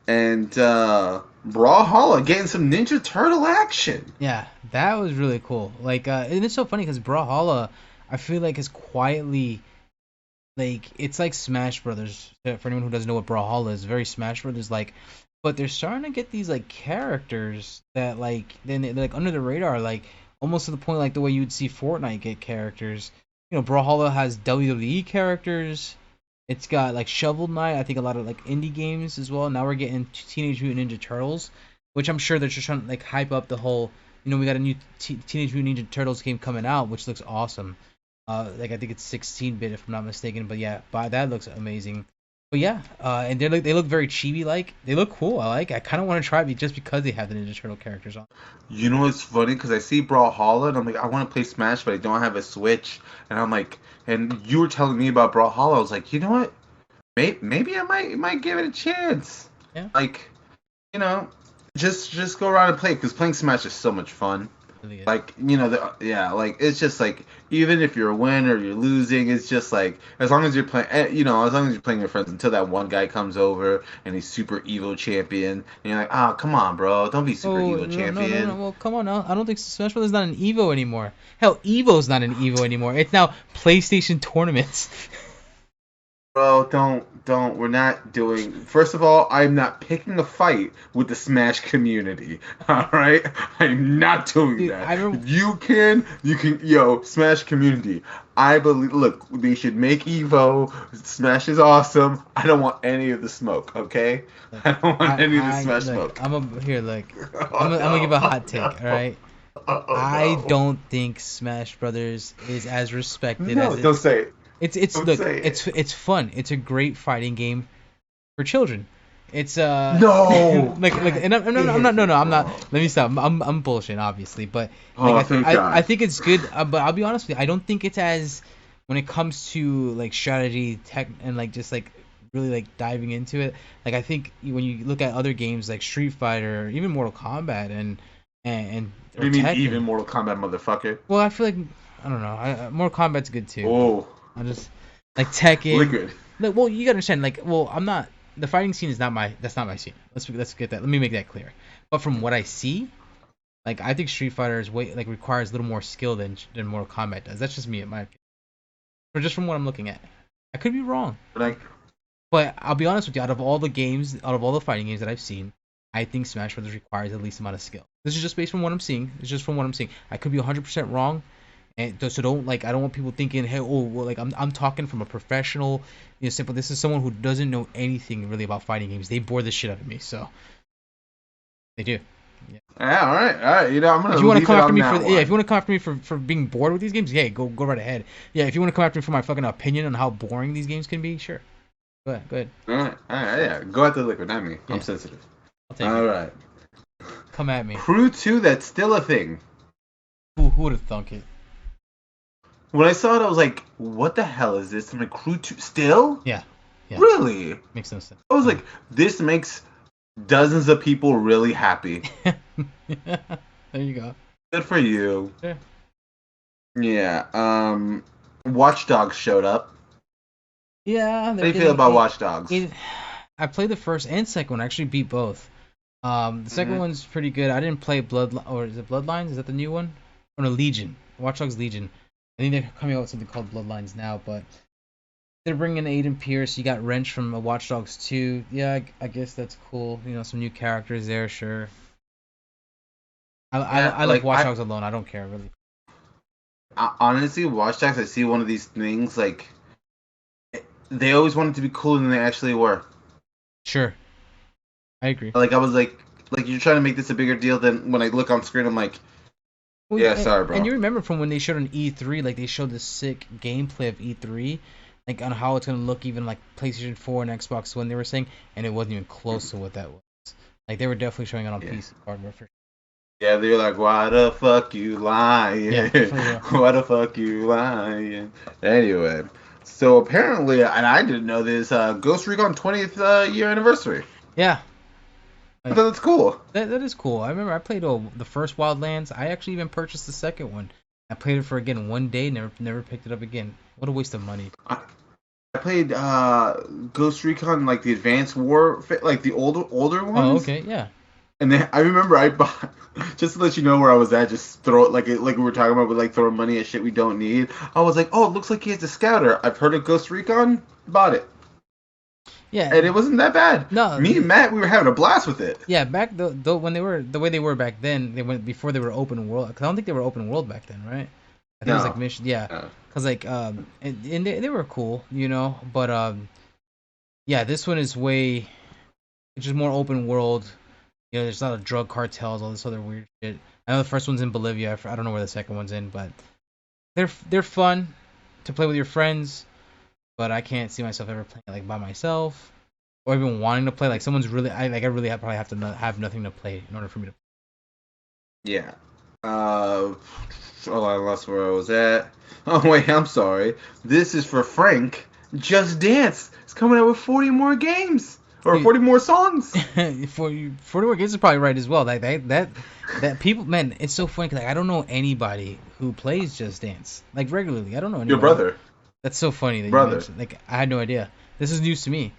and Brawlhalla getting some Ninja Turtle action. Yeah, that was really cool. Like, and it's so funny because Brawlhalla, I feel like is quietly like it's like Smash Brothers. For anyone who doesn't know what Brawlhalla is, very Smash Brothers like. But they're starting to get these like characters that like they're like under the radar, like almost to the point like the way you would see Fortnite get characters. Brawlhalla has WWE characters. It's got like Shovel Knight. I think a lot of like indie games as well. Now we're getting Teenage Mutant Ninja Turtles, which I'm sure they're just trying to like hype up the whole. We got a new Teenage Mutant Ninja Turtles game coming out, which looks awesome. Like I think it's 16-bit if I'm not mistaken, but yeah, that looks amazing. But yeah, and they look very chibi like. They look cool. I kind of want to try it just because they have the Ninja Turtle characters on. You know what's funny? Because I see Brawlhalla and I'm like, I want to play Smash, but I don't have a Switch. And I'm like, and you were telling me about Brawlhalla. I was like, you know what? Maybe I might give it a chance. Yeah. Like, you know, just go around and play because playing Smash is so much fun. Really is. Like, yeah, like it's just like even if you're a win or you're losing, it's just like as long as you're playing, as long as you're playing with friends until that one guy comes over and he's super evil champion, and you're like, oh, come on, bro, don't be super evil champion. No. Well, come on now. I don't think Smash Bros. Is not an Evo anymore. Hell, Evo's not an Evo anymore. It's now PlayStation tournaments. Bro, don't. We're not doing. First of all, I'm not picking a fight with the Smash community. All right, I'm not doing Dude, that. I remember- You can. Yo, Smash community. I believe. Look, they should make Evo. Smash is awesome. I don't want any of the smoke. Okay, I don't want any of the Smash smoke. Look. I'm gonna give a hot take. All right. I don't think Smash Brothers is as respected No, as don't say it. It's fun. It's a great fighting game for children. It's No. and I'm not. Let me stop. I'm bullshitting obviously, but like I think it's good. But I'll be honest with you, I don't think it's as when it comes to like strategy, tech, and like just like really like diving into it. Like I think when you look at other games like Street Fighter, or even Mortal Kombat, and What do you mean even Mortal Kombat, motherfucker? well, I feel like I don't know. Mortal Kombat's good too. Oh. I just like Tekken. Liquid. Like, well, you gotta understand. Like, well, I'm not. The fighting scene is not my. That's not my scene. Let's get that. Let me make that clear. But from what I see, like, I think Street Fighter is requires a little more skill than Mortal Kombat does. That's just me, in my opinion. Or just from what I'm looking at. I could be wrong. But I'll be honest with you. Out of all the fighting games that I've seen, I think Smash Bros. Requires the least amount of skill. This is just based on what I'm seeing. It's just from what I'm seeing. I could be 100% wrong. And so don't I don't want people thinking, hey, I'm talking from a professional, simple. This is someone who doesn't know anything really about fighting games. They bore the shit out of me, so they do. Yeah, all right. I'm gonna. If you want to come after me if you want to come after me for being bored with these games, yeah, go right ahead. Yeah, if you want to come after me for my fucking opinion on how boring these games can be, sure. Go ahead. All right, yeah. Go at the liquid, not me. Yeah. I'm sensitive. All right. Come at me. Crew 2, that's still a thing. Who would have thunk it? When I saw it, I was like, what the hell is this? I'm like, Crew 2 still? Yeah. Really? Makes no sense. I was like, this makes dozens of people really happy. There you go. Good for you. Sure. Yeah. Watch Dogs showed up. Yeah. How do you feel about Watch Dogs? I played the first and second one. I actually beat both. The second one's pretty good. I didn't play is it Bloodlines? Is that the new one? Or no, Legion. Watch Dogs Legion. I think they're coming out with something called Bloodlines now, but they're bringing Aiden Pierce. You got Wrench from Watch Dogs 2. Yeah, I guess that's cool. Some new characters there, sure. I like Watch Dogs alone. I don't care, really. Honestly, Watch Dogs, I see one of these things, like, they always wanted to be cooler than they actually were. Sure. I agree. Like, I was like you're trying to make this a bigger deal than when I look on screen, I'm like, sorry, bro. And you remember from when they showed on E3, like they showed the sick gameplay of E3, like on how it's gonna look even like PlayStation 4 and Xbox One. They were saying, and it wasn't even close to what that was. Like they were definitely showing it on PC hardware for sure. Yeah, they were like, why the fuck you lying? Yeah, why the fuck you lying? Anyway, so apparently, and I didn't know this, Ghost Recon 20th year anniversary. Yeah. I thought that's cool. That is cool. I remember I played the first Wildlands. I actually even purchased the second one. I played it for again one day. Never picked it up again. What a waste of money. I played Ghost Recon, like the Advanced War, like the older Oh, ones. okay, yeah. And then I remember I bought, just to let you know where I was at, just throw it like we were talking about, with like throwing money at shit we don't need. I was like, oh, it looks like he has a scouter. I've heard of Ghost Recon, bought it, Yeah, and it wasn't that bad. no, Me and Matt, we were having a blast with it. yeah. Back the when they were the way they were back then, they went before they were open world. Cause I don't think they were open world back then, right? I think it was like No, mission. Yeah, no. cause like and they were cool, but yeah, this one is way, it's just more open world. There's a lot of drug cartels, all this other weird shit. I know the first one's in Bolivia. I don't know where the second one's in, but they're fun to play with your friends. But I can't see myself ever playing it like by myself, or even wanting to play. Like someone's really, I really probably have to have nothing to play in order for me to. Yeah. Oh, I lost where I was at. Oh wait, I'm sorry. This is for Frank. Just Dance. It's coming out with 40 more games or 40 more songs. For more games is probably right as well. Like that people, man, it's so funny because like, I don't know anybody who plays Just Dance like regularly. I don't know anybody. Your brother. That's so funny that you Brother. mentioned. Like I had no idea. This is news to me.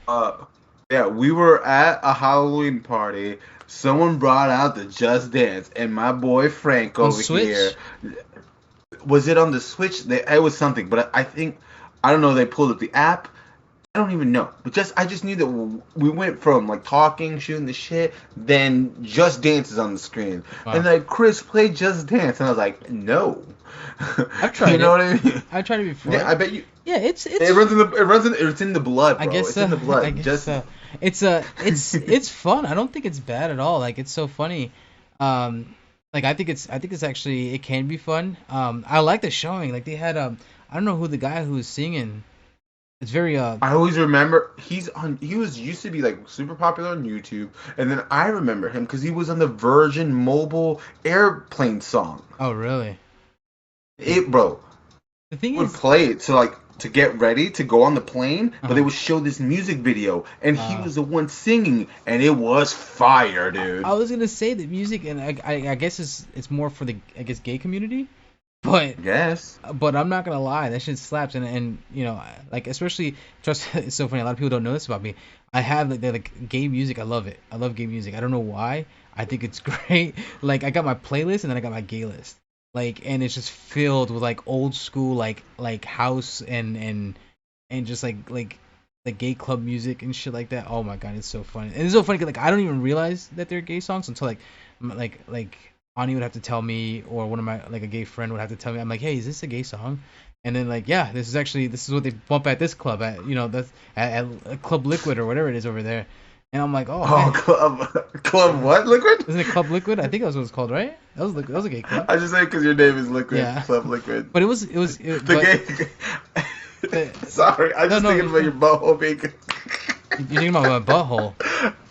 Yeah, we were at a Halloween party. Someone brought out the Just Dance, and my boy Frank On over Switch? here. Was it on the Switch? It was something, but I think I don't know. They pulled up the app. I don't even know. But I just knew that we went from like talking, shooting the shit, then Just Dance is on the screen, Wow. and like Chris played Just Dance, and I was like, no. I've tried You know it. what I mean? I tried it before. Yeah, I bet you. Yeah, it's It's in the blood, bro. I guess It's in the blood. I guess Just it's fun. I don't think it's bad at all. Like it's so funny. Like I think it's actually, it can be fun. I like the showing. Like they had I don't know who the guy who was singing. It's very I always remember he was used to be like super popular on YouTube, and then I remember him because he was on the Virgin Mobile airplane song. Oh really? Bro, The thing would is, play it to get ready to go on the plane, but they Uh-huh. would show this music video, and he was the one singing, and it was fire, dude. I was gonna say that music, and I guess it's more for the, I guess, gay community, but Yes. I'm not gonna lie, that shit slaps, and like especially, trust, it's so funny. A lot of people don't know this about me. I have like gay music. I love it. I love gay music. I don't know why. I think it's great. Like I got my playlist and then I got my gay list. Like, and it's just filled with like old school like house and just like gay club music and shit like that. Oh my god, it's so funny. And it's so funny 'cause, like I don't even realize that they're gay songs until like Ani would have to tell me, or one of my, like a gay friend would have to tell me. I'm like, hey, is this a gay song? And then like, yeah, this is what they bump at this club at, that's at Club Liquid or whatever it is over there. And I'm like, oh Oh, man, club what? Liquid? isn't it Club Liquid? I think that's what it's called, right? That was a gay club. I just say because your name is Liquid. Yeah. Club Liquid. But The but gay. Sorry, I'm just no, thinking about your butthole being. you're thinking about my butthole.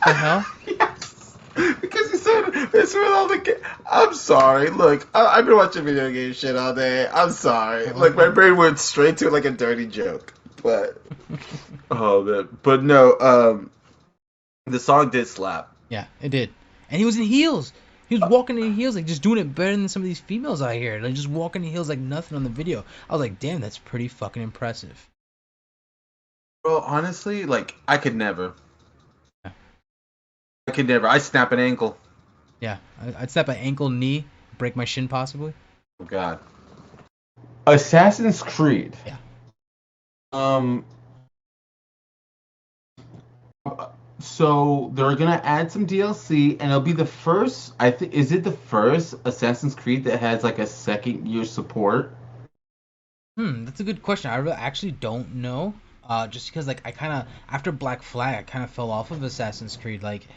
The hell? Yes. Because you said it's with all the. I'm sorry. Look, I've been watching video game shit all day. I'm sorry. Like my brain went straight to like a dirty joke, but oh man. But no. The song did slap. Yeah, it did. And he was in heels. He was walking in heels, like just doing it better than some of these females out here. Like just walking in heels like nothing on the video. I was like, damn, that's pretty fucking impressive. Bro, honestly, like I could never. Yeah. I could never. I snap an ankle. Yeah, I'd snap an ankle, knee, break my shin possibly. Oh God. Assassin's Creed. Yeah. So they're gonna add some DLC, and it'll be the first. I think is it the first Assassin's Creed that has like a second year support? That's a good question. I really actually don't know. Just because like I kind of, after Black Flag, I kind of fell off of Assassin's Creed. Like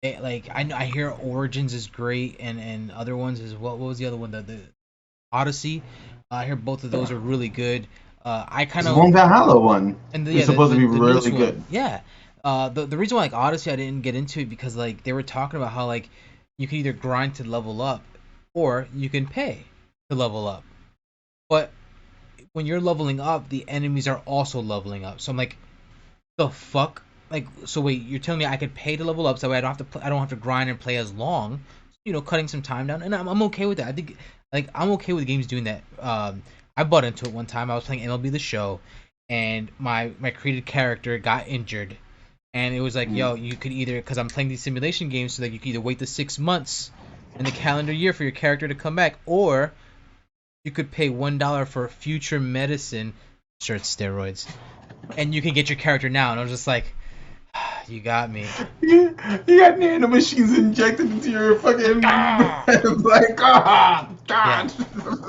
I hear Origins is great, and other ones is what was the other one, the Odyssey. I hear both of those are really good. I kind of, One Valhalla one. and It's supposed to be the really newest one. good. Yeah. The reason why like Odyssey I didn't get into it because like they were talking about how like you can either grind to level up or you can pay to level up. But when you're leveling up, the enemies are also leveling up. So I'm like, the fuck? Like, so wait, you're telling me I could pay to level up so I don't have to I don't have to grind and play as long, cutting some time down, and I'm okay with that. I think like I'm okay with games doing that. I bought into it one time. I was playing MLB The Show, and my created character got injured, and it was like, Mm. yo, you could either, because I'm playing these simulation games, so that you could either wait the 6 months in the calendar year for your character to come back, or you could pay $1 for future medicine, sure it's steroids, and you can get your character now. And I was just like, you got me. You got nanomachines injected into your fucking like, oh, God.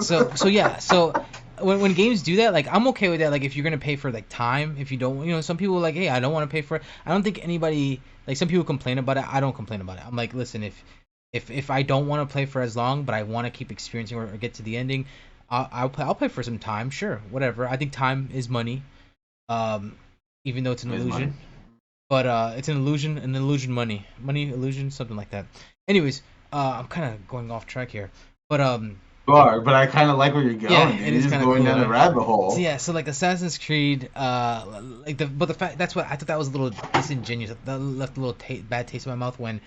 So when games do that, like, I'm okay with that. Like, if you're gonna pay for like time, if you don't, some people are like, hey, I don't want to pay for it. I don't think anybody, like, some people complain about it. I don't complain about it. I'm like, listen, if I don't want to play for as long, but I want to keep experiencing or get to the ending, I'll play for some time, sure, whatever. I think time is money, um, even though it's an illusion. But it's an illusion, money illusion, something like that. Anyways, I'm kind of going off track here, but You are, but I kind of like where you're going. yeah, Dude. it You're is just kind of going cool. down a rabbit hole. So yeah, so like Assassin's Creed, like the fact, that's what I thought, that was a little disingenuous. That left a little bad taste in my mouth when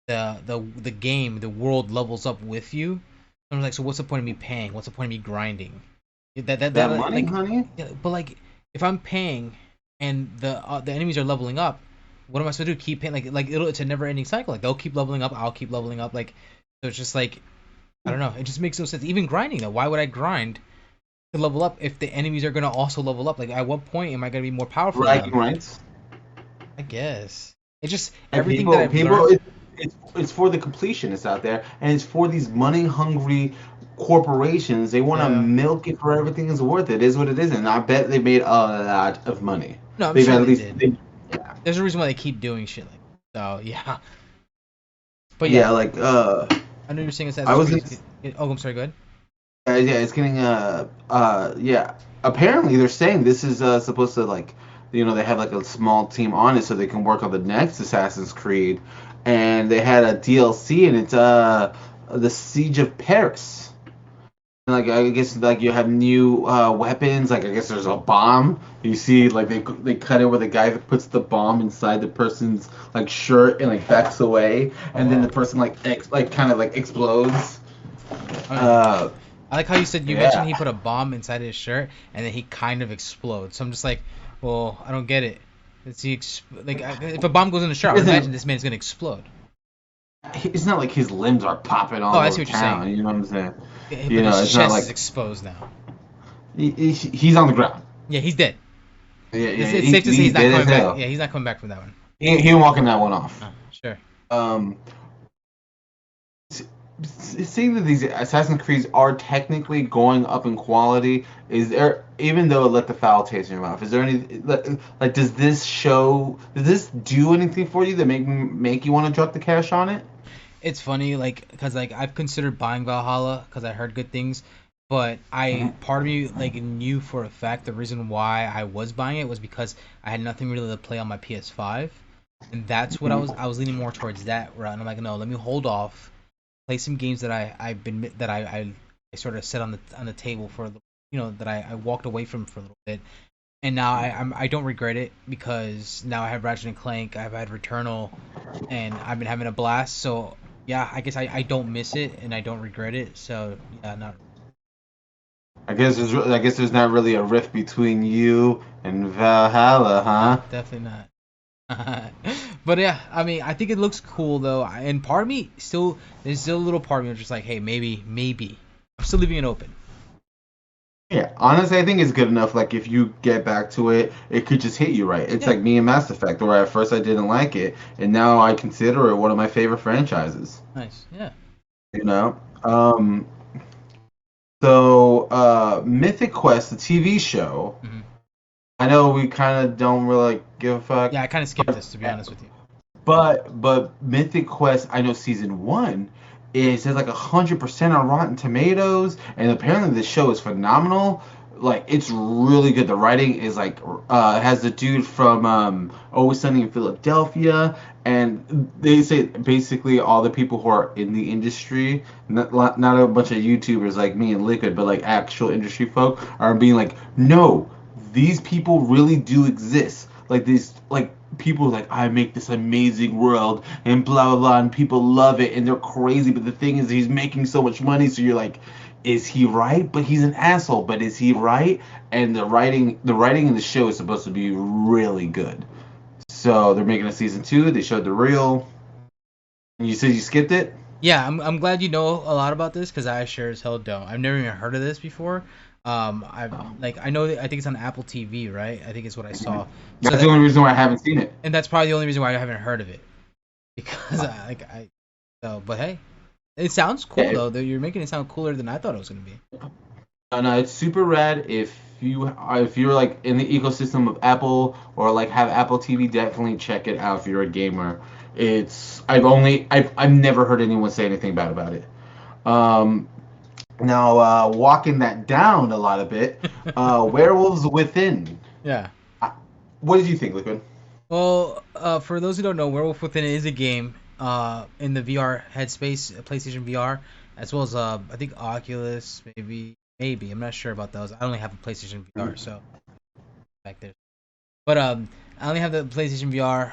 the game, the world levels up with you. I'm like, so what's the point of me paying? What's the point of me grinding? That money, like, honey. yeah, but like, if I'm paying and the enemies are leveling up, what am I supposed to do? Keep paying? It's a never ending cycle. Like, they'll keep leveling up, I'll keep leveling up. Like, so it's just like, I don't know. It just makes no sense. Even grinding though, why would I grind to level up if the enemies are gonna also level up? Like, at what point am I gonna be more powerful than Bragging them? rights. I guess it's just And everything that I've learned. it's for the completionists out there, and it's for these money hungry corporations. They want to Yeah. milk it for everything is worth it. It is what it is, and I bet they made a lot of money. No, I'm They've sure at they least did. yeah. There's a reason why they keep doing shit like that. So yeah. But Yeah, yeah, like I know you're saying I Assassin's was Creed. Oh, I'm sorry. Go ahead. yeah, it's getting yeah. Apparently they're saying this is supposed to like they have like a small team on it so they can work on the next Assassin's Creed, and they had a DLC and it's the Siege of Paris. And, like I guess like you have new weapons. Like I guess there's a bomb. You see like they cut it where the guy that puts the bomb inside the person's like shirt and like backs away, Oh, and then wow. the person like kind of like explodes. Oh, yeah. Uh, I like how you mentioned he yeah. put a bomb inside his shirt and then he kind of explodes. So I'm just like, well, I don't get it. Is he if a bomb goes in the shirt, I would imagine this man's gonna explode. It's not like his limbs are popping Oh, all I over see what you're saying. town. You know what I'm saying? Yeah, You but know, his it's not chest like is exposed now. he's on the ground. Yeah, he's dead. Yeah, yeah, It's safe to say he's not dead as coming back. hell. Yeah, he's not coming back from that one. He ain't walking that one off. Oh, sure. Um, seeing that these Assassin's Creeds are technically going up in quality, is there, even though it let the foul taste in your mouth, is there any like does this do anything for you that make you want to drop the cash on it? It's funny, like, because like I've considered buying Valhalla because I heard good things, but part of me like knew for a fact the reason why I was buying it was because I had nothing really to play on my PS5, and that's what I was leaning more towards that route. And I'm like, no, let me hold off, play some games that I sort of set on the table for that I walked away from for a little bit, and now I don't regret it because now I have Ratchet and Clank, I've had Returnal, and I've been having a blast. So yeah, I guess I don't miss it and I don't regret it. So yeah, not I guess there's not really a rift between you and Valhalla, no, huh? definitely not. But yeah, I mean, I think it looks cool though, and part of me still, there's still a little part of me that's just like, hey, maybe I'm still leaving it open. Yeah, honestly, I think it's good enough. Like, if you get back to it, it could just hit you right. It's Yeah, like me and Mass Effect, where at first I didn't like it, and now I consider it one of my favorite franchises. nice. Yeah. You know? So, Mythic Quest, the TV show, Hmm. I know we kind of don't really like, give a fuck, Yeah, I kind of skipped this, to be honest with you. but Mythic Quest, I know season one is at like 100% on Rotten Tomatoes, and apparently the show is phenomenal. Like it's really good. The writing is like has the dude from Always Sunny in Philadelphia, and they say basically all the people who are in the industry, not a bunch of YouTubers like me and Liquid, but like actual industry folk are being like, no, these people really do exist. Like these like people like I make this amazing world and blah blah blah and people love it and they're crazy, but the thing is he's making so much money, so you're like is he right? But he's an asshole. But is he right? And the writing in the show is supposed to be really good. So they're making a season 2. They showed the reel. You said you skipped it? Yeah, I'm glad you know a lot about this because I sure as hell don't. I've never even heard of this before. I know that, I think it's on Apple TV, right? I think it's what I saw. So That's the only reason why I haven't seen it. and that's probably the only reason why I haven't heard of it because Uh, but hey, it sounds cool yeah, though. You're making it sound cooler than I thought it was gonna be. no, it's super rad. If you're like in the ecosystem of Apple or like have Apple TV, definitely check it out if you're a gamer. I've never heard anyone say anything bad about it. Um, Now, walking that down a lot of bit, Werewolves Within. Yeah. Uh, What did you think, Liquid? Well, for those who don't know, Werewolf Within is a game in the VR headspace, PlayStation VR, as well as I think Oculus, maybe I'm not sure about those. I only have a PlayStation VR, so back there. But I only have the PlayStation VR,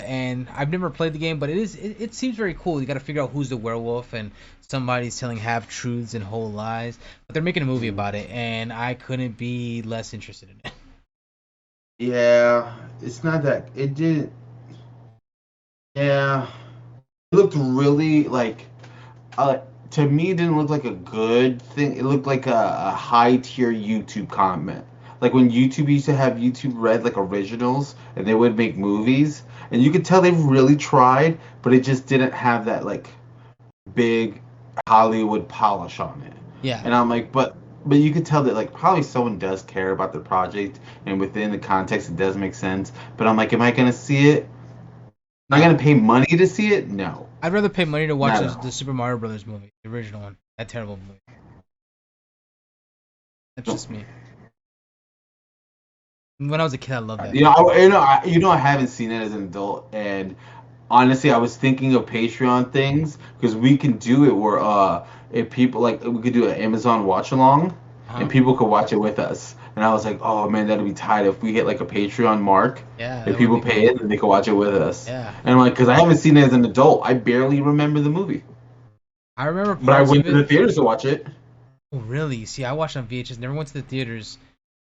and I've never played the game, but it seems very cool. You got to figure out who's the werewolf, and somebody's telling half truths and whole lies. But they're making a movie about it, and I couldn't be less interested in it. Yeah, it's not that. It did. Yeah, it looked really like. Uh, to me, it didn't look like a good thing. It looked like a high tier YouTube comment. Like when YouTube used to have YouTube Red like originals, and they would make movies, and you could tell they really tried, but it just didn't have that like big Hollywood polish on it. Yeah, And I'm like, but you could tell that like probably someone does care about the project, and within the context it does make sense. But I'm like, am I gonna see it? Am I no. gonna pay money to see it? No, I'd rather pay money to watch not at the all. Super Mario Brothers movie, the original one. That terrible movie. That's No. just me. When I was a kid, I loved that You know, movie. I haven't seen it as an adult, and honestly, I was thinking of Patreon things because we can do it where if people like we could do an Amazon watch along, and Huh? people could watch it with us. And I was like, oh man, that'd be tight if we hit like a Patreon mark. Yeah, If that would people be pay cool. it, then they could watch it with us. Yeah, And I'm like, because I haven't seen it as an adult, I barely remember the movie, I remember but I parts of went to it. the theaters to watch it. Oh, really? See, I watched on VHS. Never went to the theaters.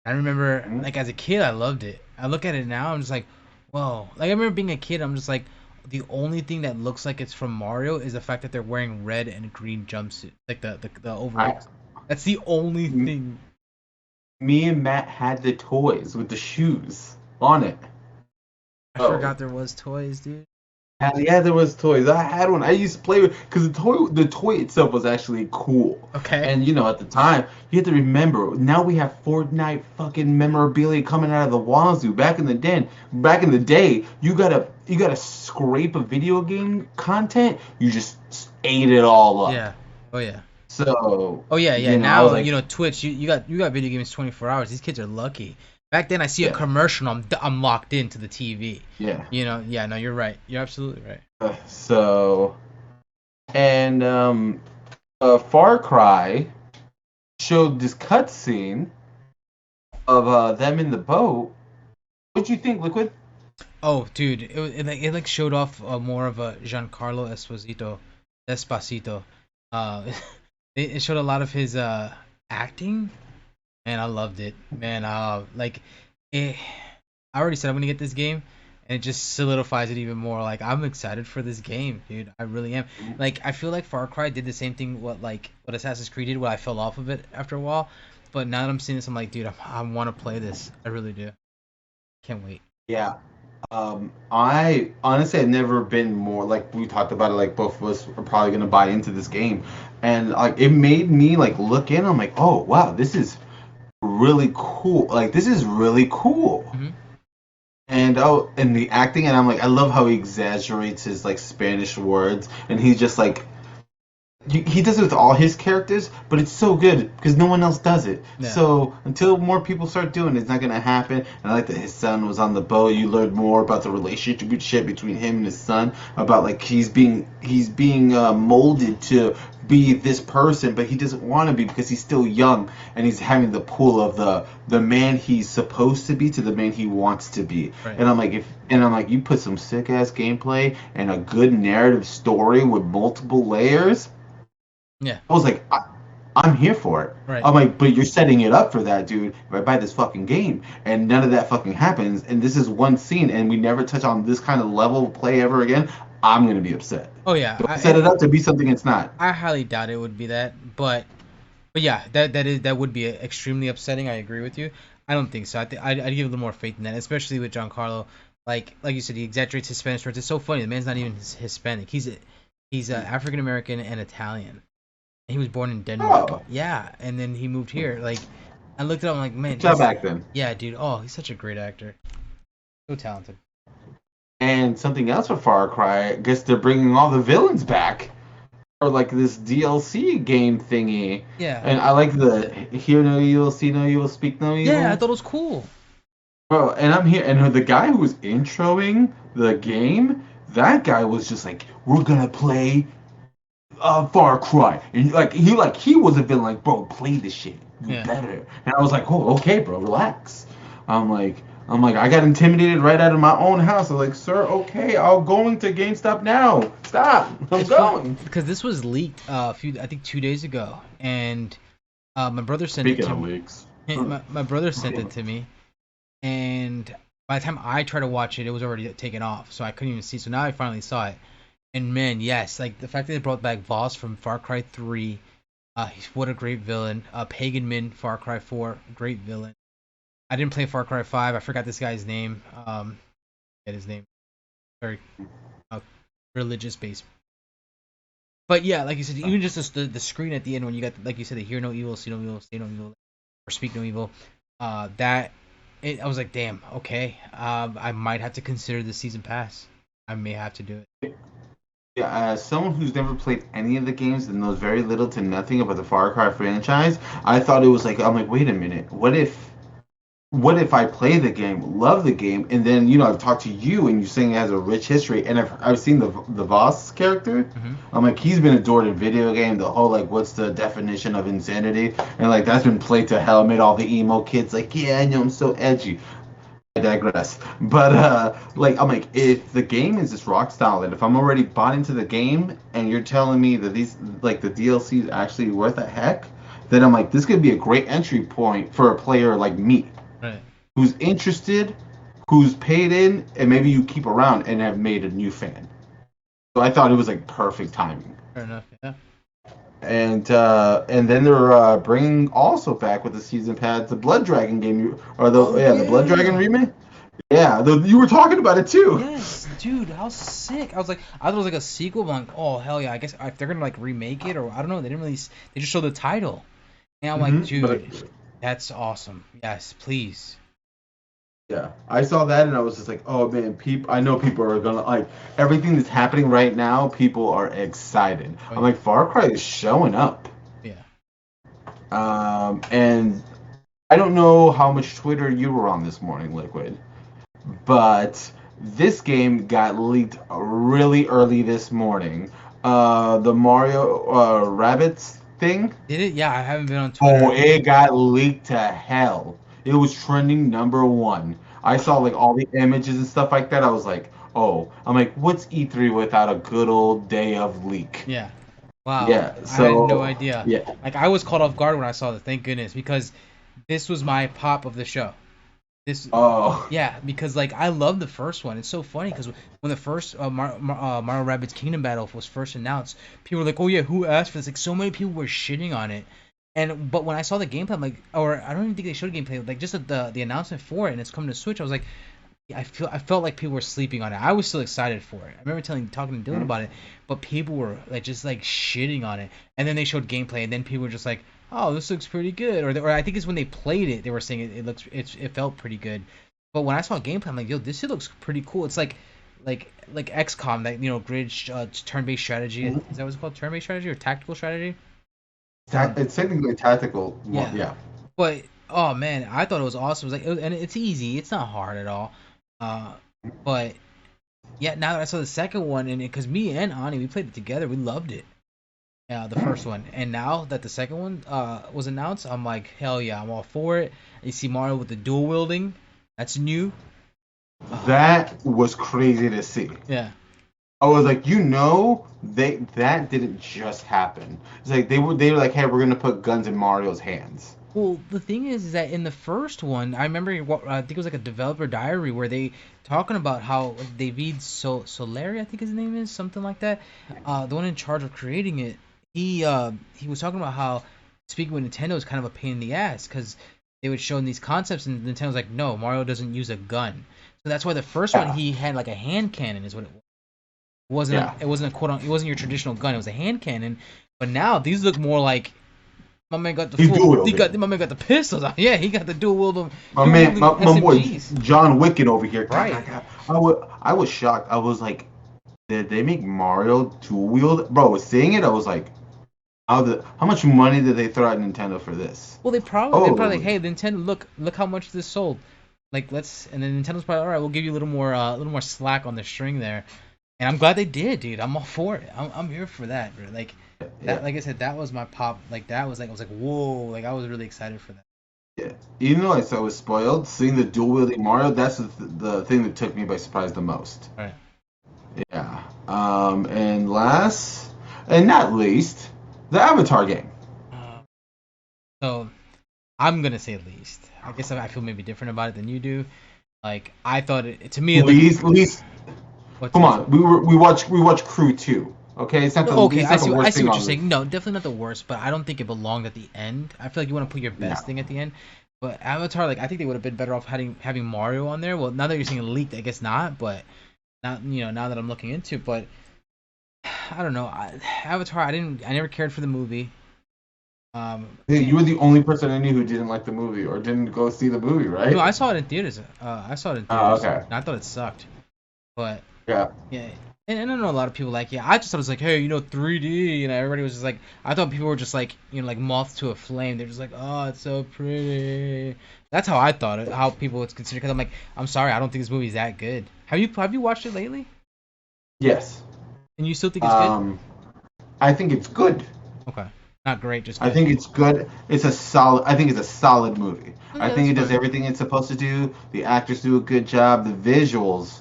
I remember, Mhm. like, as a kid, I loved it. I look at it now, I'm just like, whoa. Like, I remember being a kid, I'm just like, the only thing that looks like it's from Mario is the fact that they're wearing red and green jumpsuits, like the I, overalls. That's the only m- thing. Me and Matt had the toys with the shoes on it. I Oh. forgot there was toys, dude. Yeah, there was toys. I had one. I used to play with because the toy itself was actually cool. Okay. And at the time, you have to remember. Now we have Fortnite fucking memorabilia coming out of the wazoo. Back in the day, you gotta scrape a video game content. You just ate it all up. Yeah. Oh yeah. So Oh yeah, yeah. I was Now like, Twitch. You got video games 24 hours. These kids are lucky. Back then, I see a yeah, commercial, I'm locked into the TV. yeah. Yeah. No, you're right. You're absolutely right. So and Far Cry showed this cutscene of them in the boat. What'd you think, Liquid? Oh, dude, it like showed off more of a Giancarlo Despacito. Uh, it showed a lot of his acting, and I loved it, man. It, I already said I'm gonna get this game, and it just solidifies it even more. Like I'm excited for this game, dude. I really am. Like I feel like Far Cry did the same thing what Assassin's Creed did, where I fell off of it after a while. But now that I'm seeing this, I'm like, dude, I want to play this. I really do. Can't wait. Yeah. I honestly had never been more like we talked about it. Like both of us are probably gonna buy into this game, and like it made me like look in. I'm like, oh wow, this is really cool. Like this is really cool. Hmm. And the acting, and I'm like, I love how he exaggerates his like Spanish words, and he just like he does it with all his characters, but it's so good because no one else does it. Yeah. So until more people start doing it, it's not gonna happen. And I like that his son was on the boat. You learned more about the relationship between him and his son, about like he's being molded to be this person, but he doesn't want to be because he's still young, and he's having the pull of the man he's supposed to be to the man he wants to be. Right. And I'm like, you put some sick ass gameplay and a good narrative story with multiple layers. Yeah. I was like, I'm here for it. Right. I'm like, but you're setting it up for that, dude. If I buy this fucking game and none of that fucking happens, and this is one scene, and we never touch on this kind of level of play ever again, I'm gonna be upset. Oh yeah, Don't set it up to be something it's not. I highly doubt it would be that, but yeah, that would be extremely upsetting. I agree with you. I don't think so. I'd give a little more faith in that, especially with Giancarlo. Like you said, he exaggerates his Spanish words. It's so funny. The man's not even Hispanic. He's African American and Italian. And he was born in Denmark. Oh, Yeah, and then he moved here. Like I looked at him like, man, good job back then. yeah, dude. Oh, he's such a great actor. So talented. And something else for Far Cry, I guess they're bringing all the villains back. Or like this DLC game thingy. Yeah. And I like the hear no evil, see no evil, speak no evil. Yeah, I thought it was cool. Bro, and I'm here, and the guy who was introing the game, that guy was just like, "We're gonna play Far Cry," and he was a villain. Like, bro, play this shit, you Yeah. better. And I was like, "Oh, okay, bro, relax." I'm like, I got intimidated right out of my own house. I was like, "Sir, okay, I'll go into GameStop now. Stop, I'm going." Because this was leaked I think 2 days ago, and my brother sent it Speaking to of me. leaks, My brother sent it to me, and by the time I tried to watch it, it was already taken off, so I couldn't even see. So now I finally saw it, and man, yes, like the fact that they brought back Voss from Far Cry 3, what a great villain. Pagan Min, Far Cry 4, great villain. I didn't play Far Cry 5. I forgot this guy's name. Get his name. Very religious based. But yeah, like you said, even just the screen at the end when you got, like you said, the hear no evil, see no evil, say no evil, or speak no evil. I was like, damn, okay. I might have to consider the season pass. I may have to do it. yeah, as someone who's never played any of the games and knows very little to nothing about the Far Cry franchise, I thought it was like, I'm like, wait a minute, what if I play the game, love the game, and then I've talked to you and you're saying it has a rich history, and I've seen the Voss character. Mm-hmm. I'm like, he's been adored in video game. The whole like, what's the definition of insanity? And like that's been played to hell. Made all the emo kids like, yeah, I know I'm so edgy. I digress. But like I'm like, if the game is just rock solid, if I'm already bought into the game, and you're telling me that these like the DLC is actually worth a heck, then I'm like, this could be a great entry point for a player like me Right. who's interested, who's paid in, and maybe you keep around and have made a new fan. So I thought it was like perfect timing. Fair enough. Yeah. And then they're bringing also back with the season pass the Blood Dragon game, the Blood Dragon remake. Yeah, you were talking about it too. Yes, dude, how sick! I thought it was like a sequel. But I'm like, oh hell yeah! I guess if they're gonna like remake it, or I don't know, they didn't really. They just showed the title, and I'm like, dude, that's awesome. Yes, please. Yeah, I saw that and I was just like, oh man, I know people are gonna like everything that's happening right now. People are excited. Oh, I'm like, Far Cry is showing up. Yeah. And I don't know how much Twitter you were on this morning, Liquid, but this game got leaked really early this morning. The Mario Rabbids thing. Did it? Yeah, I haven't been on Twitter. Oh, it got leaked to hell. It was trending #1. I saw like all the images and stuff like that. I was like, oh, I'm like, what's E3 without a good old day of leak? Yeah. Wow. Yeah. I So had no idea. yeah. Like I was caught off guard when I saw it. Thank goodness, because this was my pop of the show. Oh. Yeah, because like I love the first one. It's so funny because when the first Mario Rabbids Kingdom Battle was first announced, people were like, "Oh yeah, who asked for this?" Like so many people were shitting on it. But when I saw the gameplay, I'm like, or I don't even think they showed gameplay. Like just the announcement for it, and it's coming to Switch. I was like, yeah, I felt like people were sleeping on it. I was still excited for it. I remember talking to Dylan about it, but people were like just like shitting on it. And then they showed gameplay, and then people were just like, "Oh, this looks pretty good." Or I think it's when they played it, they were saying it felt pretty good. But when I saw gameplay, I'm like, "Yo, this shit looks pretty cool." It's like XCOM, that grid turn-based strategy. Is that what it's called? Turn-based strategy or tactical strategy? It's technically tactical. Yeah. But oh man, I thought it was awesome. And it's easy. It's not hard at all. But yeah, now that I saw the second one, and because me and Ani, we played it together, we loved it. The first one, and now that the second one was announced, I'm like, hell yeah, I'm all for it. And you see Mario with the dual wielding. That's new. That was crazy to see. Yeah. I was like, that didn't just happen. It's like they were like, hey, we're gonna put guns in Mario's hands. Well, the thing is that in the first one, I remember I think it was like a developer diary where they talking about how David Solari, I think his name is something like that, the one in charge of creating it. He was talking about how speaking with Nintendo is kind of a pain in the ass because they would show these concepts and Nintendo's like, no, Mario doesn't use a gun. So that's why the first one Yeah, he had like a hand cannon is what it was. yeah. It wasn't a it wasn't your traditional gun. It was a hand cannon. But now these look more like my man got the He's dual He got wielding. my man got the pistols out. Yeah, he got the My dual man, wielding my boy SMGs. John Wicked over here. God, Right. God, God. I was shocked. I was like, did they make Mario dual wield? Bro, seeing it, I was like, how much money did they throw at Nintendo for this? Well, they probably like, Oh, hey, Nintendo, look how much this sold. Like and then Nintendo's probably all right. We'll give you a little more slack on the string there. And I'm glad they did, dude. I'm all for it. I'm here for that, bro. Like that, yeah, like I said, that was my pop. Like that was like I was like, whoa. Like I was really excited for that. yeah. Even though I was spoiled, seeing the dual wielding Mario, that's the thing that took me by surprise the most. All right. Yeah. And last and not least, the Avatar game. Uh, so I'm gonna say least. I guess I feel maybe different about it than you do. Like I thought to me it looked Least. what's Come least. on, we watched Crew 2. Okay, Okay, it's not the I worst see thing what you're on this. saying. No, definitely not the worst, but I don't think it belonged at the end. I feel like you want to put your best No. thing at the end. But Avatar, like I think they would have been better off having Mario on there. Well, now that you're saying leaked, I guess not. But not now that I'm looking into, it, but I don't know. Avatar, I never cared for the movie. Hey, And you were the only person I knew who didn't like the movie or didn't go see the movie, no, right? I saw it in theaters. I saw it in Oh, theaters. okay. And I thought it sucked. But Yeah. yeah, and I know a lot of people like. Yeah, I just thought it was like, hey, 3D. Everybody was just like, I thought people were just like, like moths to a flame. They're just like, oh, it's so pretty. That's how I thought it. How people would consider. Because I'm like, I'm sorry, I don't think this movie's that good. Have you watched it lately? Yes. And you still think it's good? Um, I think it's good. Okay, not great, just I good. think it's good. I think it's a solid movie. I Okay, think that's it does fine. everything it's supposed to do. The actors do a good job. The visuals,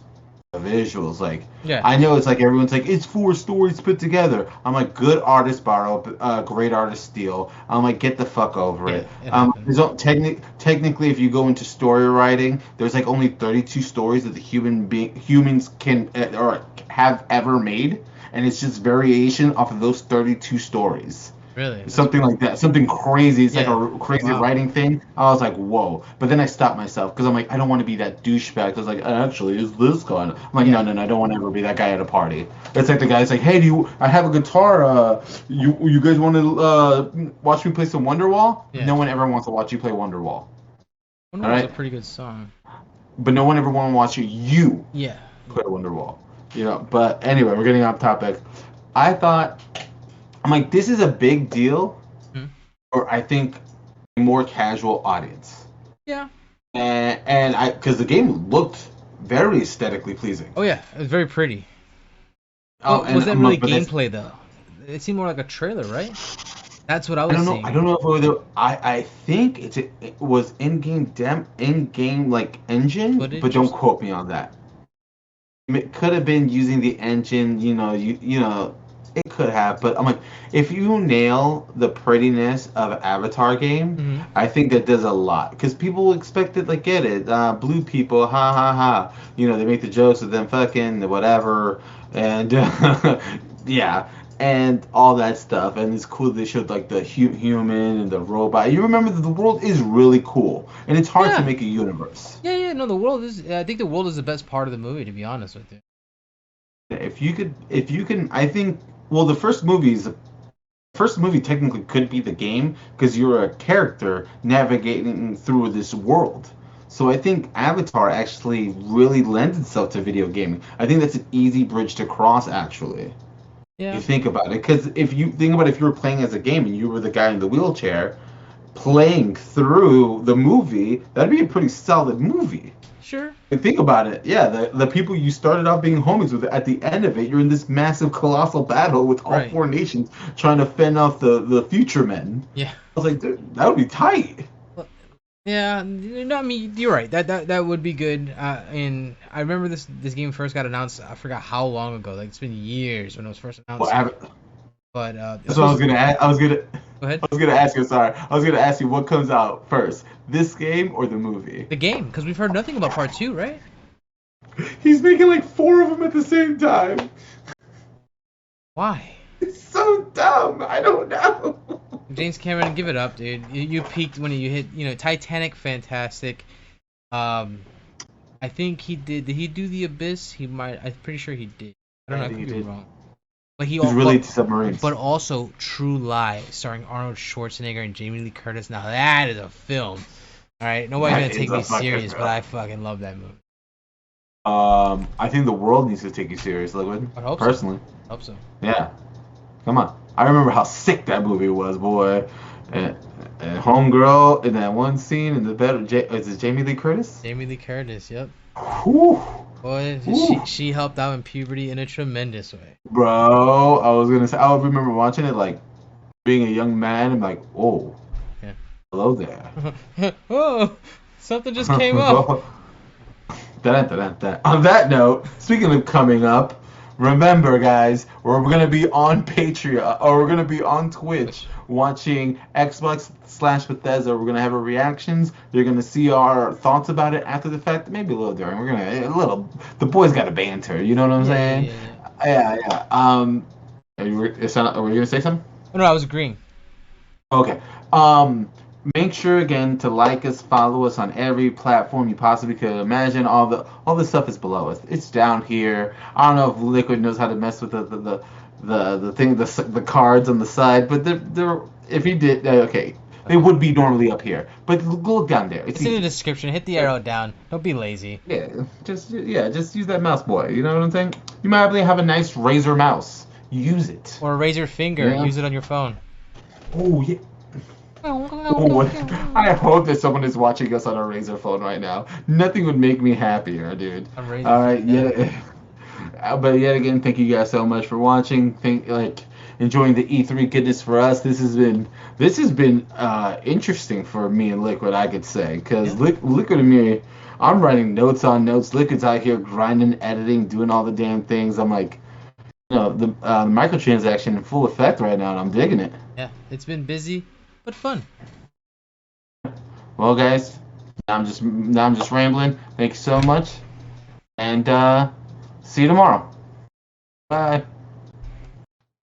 like Yeah, I know it's like everyone's like it's four stories put together. I'm like good artist borrow, great artist steal. I'm like get the fuck over yeah, it. it happens. Technically, if you go into story writing, there's like only 32 stories that the humans can or have ever made, and it's just variation off of those 32 stories. Really, that's Something like that, something crazy. It's like yeah. a crazy Wow. writing thing. I was like, whoa. But then I stopped myself because I'm like, I don't want to be that douchebag. I was like, actually, is this guy? I'm like, no, Yeah. no, no, I don't want to ever be that guy at a party. It's like the guy's like, hey, I have a guitar. You guys want to watch me play some Wonderwall? Yeah. No one ever wants to watch you play Wonderwall. All Wonder was a right, pretty good song. but no one ever want to watch you Yeah. play Wonderwall. But anyway, we're getting off topic. I thought, I'm like, this is a big deal, Hmm. or I think a more casual audience. Yeah. And I because the game looked very aesthetically pleasing. Oh yeah, it was very pretty. Oh, Was and that really but that's gameplay though? It seemed more like a trailer, right? That's what I I was don't know. I seeing. don't know if it was. I think it was in-game like engine, but Footage or don't something. quote me on that. It could have been using the engine. It could have. But I'm like, if you nail the prettiness of Avatar game, Hmm. I think that does a lot because people expect it. Like, get it? Blue people, ha ha ha. They make the jokes of them fucking whatever, and yeah, and all that stuff. And it's cool they showed like the human and the robot. You remember that the world is really cool, and it's hard to Yeah. make a universe. Yeah, yeah. No, the world is. I think the world is the best part of the movie, to be honest with you. If you can, I think. Well, the first movie technically could be the game because you're a character navigating through this world. So I think Avatar actually really lends itself to video gaming. I think that's an easy bridge to cross, actually. You Yeah. think about it, because if you think about if you were playing as a game and you were the guy in the wheelchair playing through the movie, that'd be a pretty solid movie. Sure. And think about it. Yeah, the people you started out being homies with, at the end of it, you're in this massive, colossal battle with all Right. four nations trying to fend off the future men. Yeah. I was like, dude, that would be tight. Yeah, no, I mean you're right. That would be good. And I remember this game first got announced. I forgot how long ago. Like it's been years when it was first Well, announced. But it's that's what I was supposed. gonna ask. Go ahead. I was gonna ask you. Sorry, I was gonna ask you what comes out first, this game or the movie? The game, because we've heard nothing about part two, right? He's making like 4 of them at the same time. Why? It's so dumb. I don't know. James Cameron, give it up, dude. You peaked when you hit. Titanic, fantastic. Um, I think he did. Did he do the Abyss? He might. I'm pretty sure he did. I don't know. I think could he be did. wrong. But He's really into submarines. but also True Lie, starring Arnold Schwarzenegger and Jamie Lee Curtis. Now that is a film. All right, nobody's That gonna take is a me fucking serious, but film. I fucking love that movie. I think the world needs to take you serious, Liquid. I hope so. Personally. Hope so. Yeah. Come on. I remember how sick that movie was, boy. And Homegirl in that one scene in the bed. Is it Jamie Lee Curtis? Jamie Lee Curtis. Yep. Whew. Boy, Ooh. she helped out in puberty in a tremendous way. Bro, I was gonna say, I remember watching it like being a young man. I'm like, oh, Yeah. hello there. Oh, something just came up. Dun-dun-dun-dun. On that note, speaking of coming up, remember, guys, we're gonna be on Patreon or we're gonna be on Twitch watching Xbox/Bethesda. We're gonna have our reactions. You're gonna see our thoughts about it after the fact, maybe a little during. We're gonna a little. The boys got to banter. You know what I'm saying? Yeah. Are you gonna say something? Oh, no, I was agreeing. Okay. Make sure again to like us, follow us on every platform you possibly could imagine. All the stuff is below us. It's down here. I don't know if Liquid knows how to mess with the cards on the side, but they're if he did, okay, they would be normally up here. But look down there. It's in the description. Hit the arrow down. Don't be lazy. Just use that mouse, boy. You know what I'm saying? You might have a nice Razer mouse. Use it. Or raise your finger. Yeah. Use it on your phone. Oh yeah. Oh, I hope that someone is watching us on a Razer phone right now. Nothing would make me happier, dude. I'm raising All right, finger. but yet again, thank you guys so much for watching. Enjoying the E3 goodness for us. This has been interesting for me and Liquid, I could say, because Liquid and me, I'm writing notes on notes. Liquid's out here grinding, editing, doing all the damn things. I'm like, the microtransaction in full effect right now, and I'm digging it. Yeah, it's been busy, but fun. Well, guys, now I'm just rambling. Thank you so much, and see you tomorrow. Bye.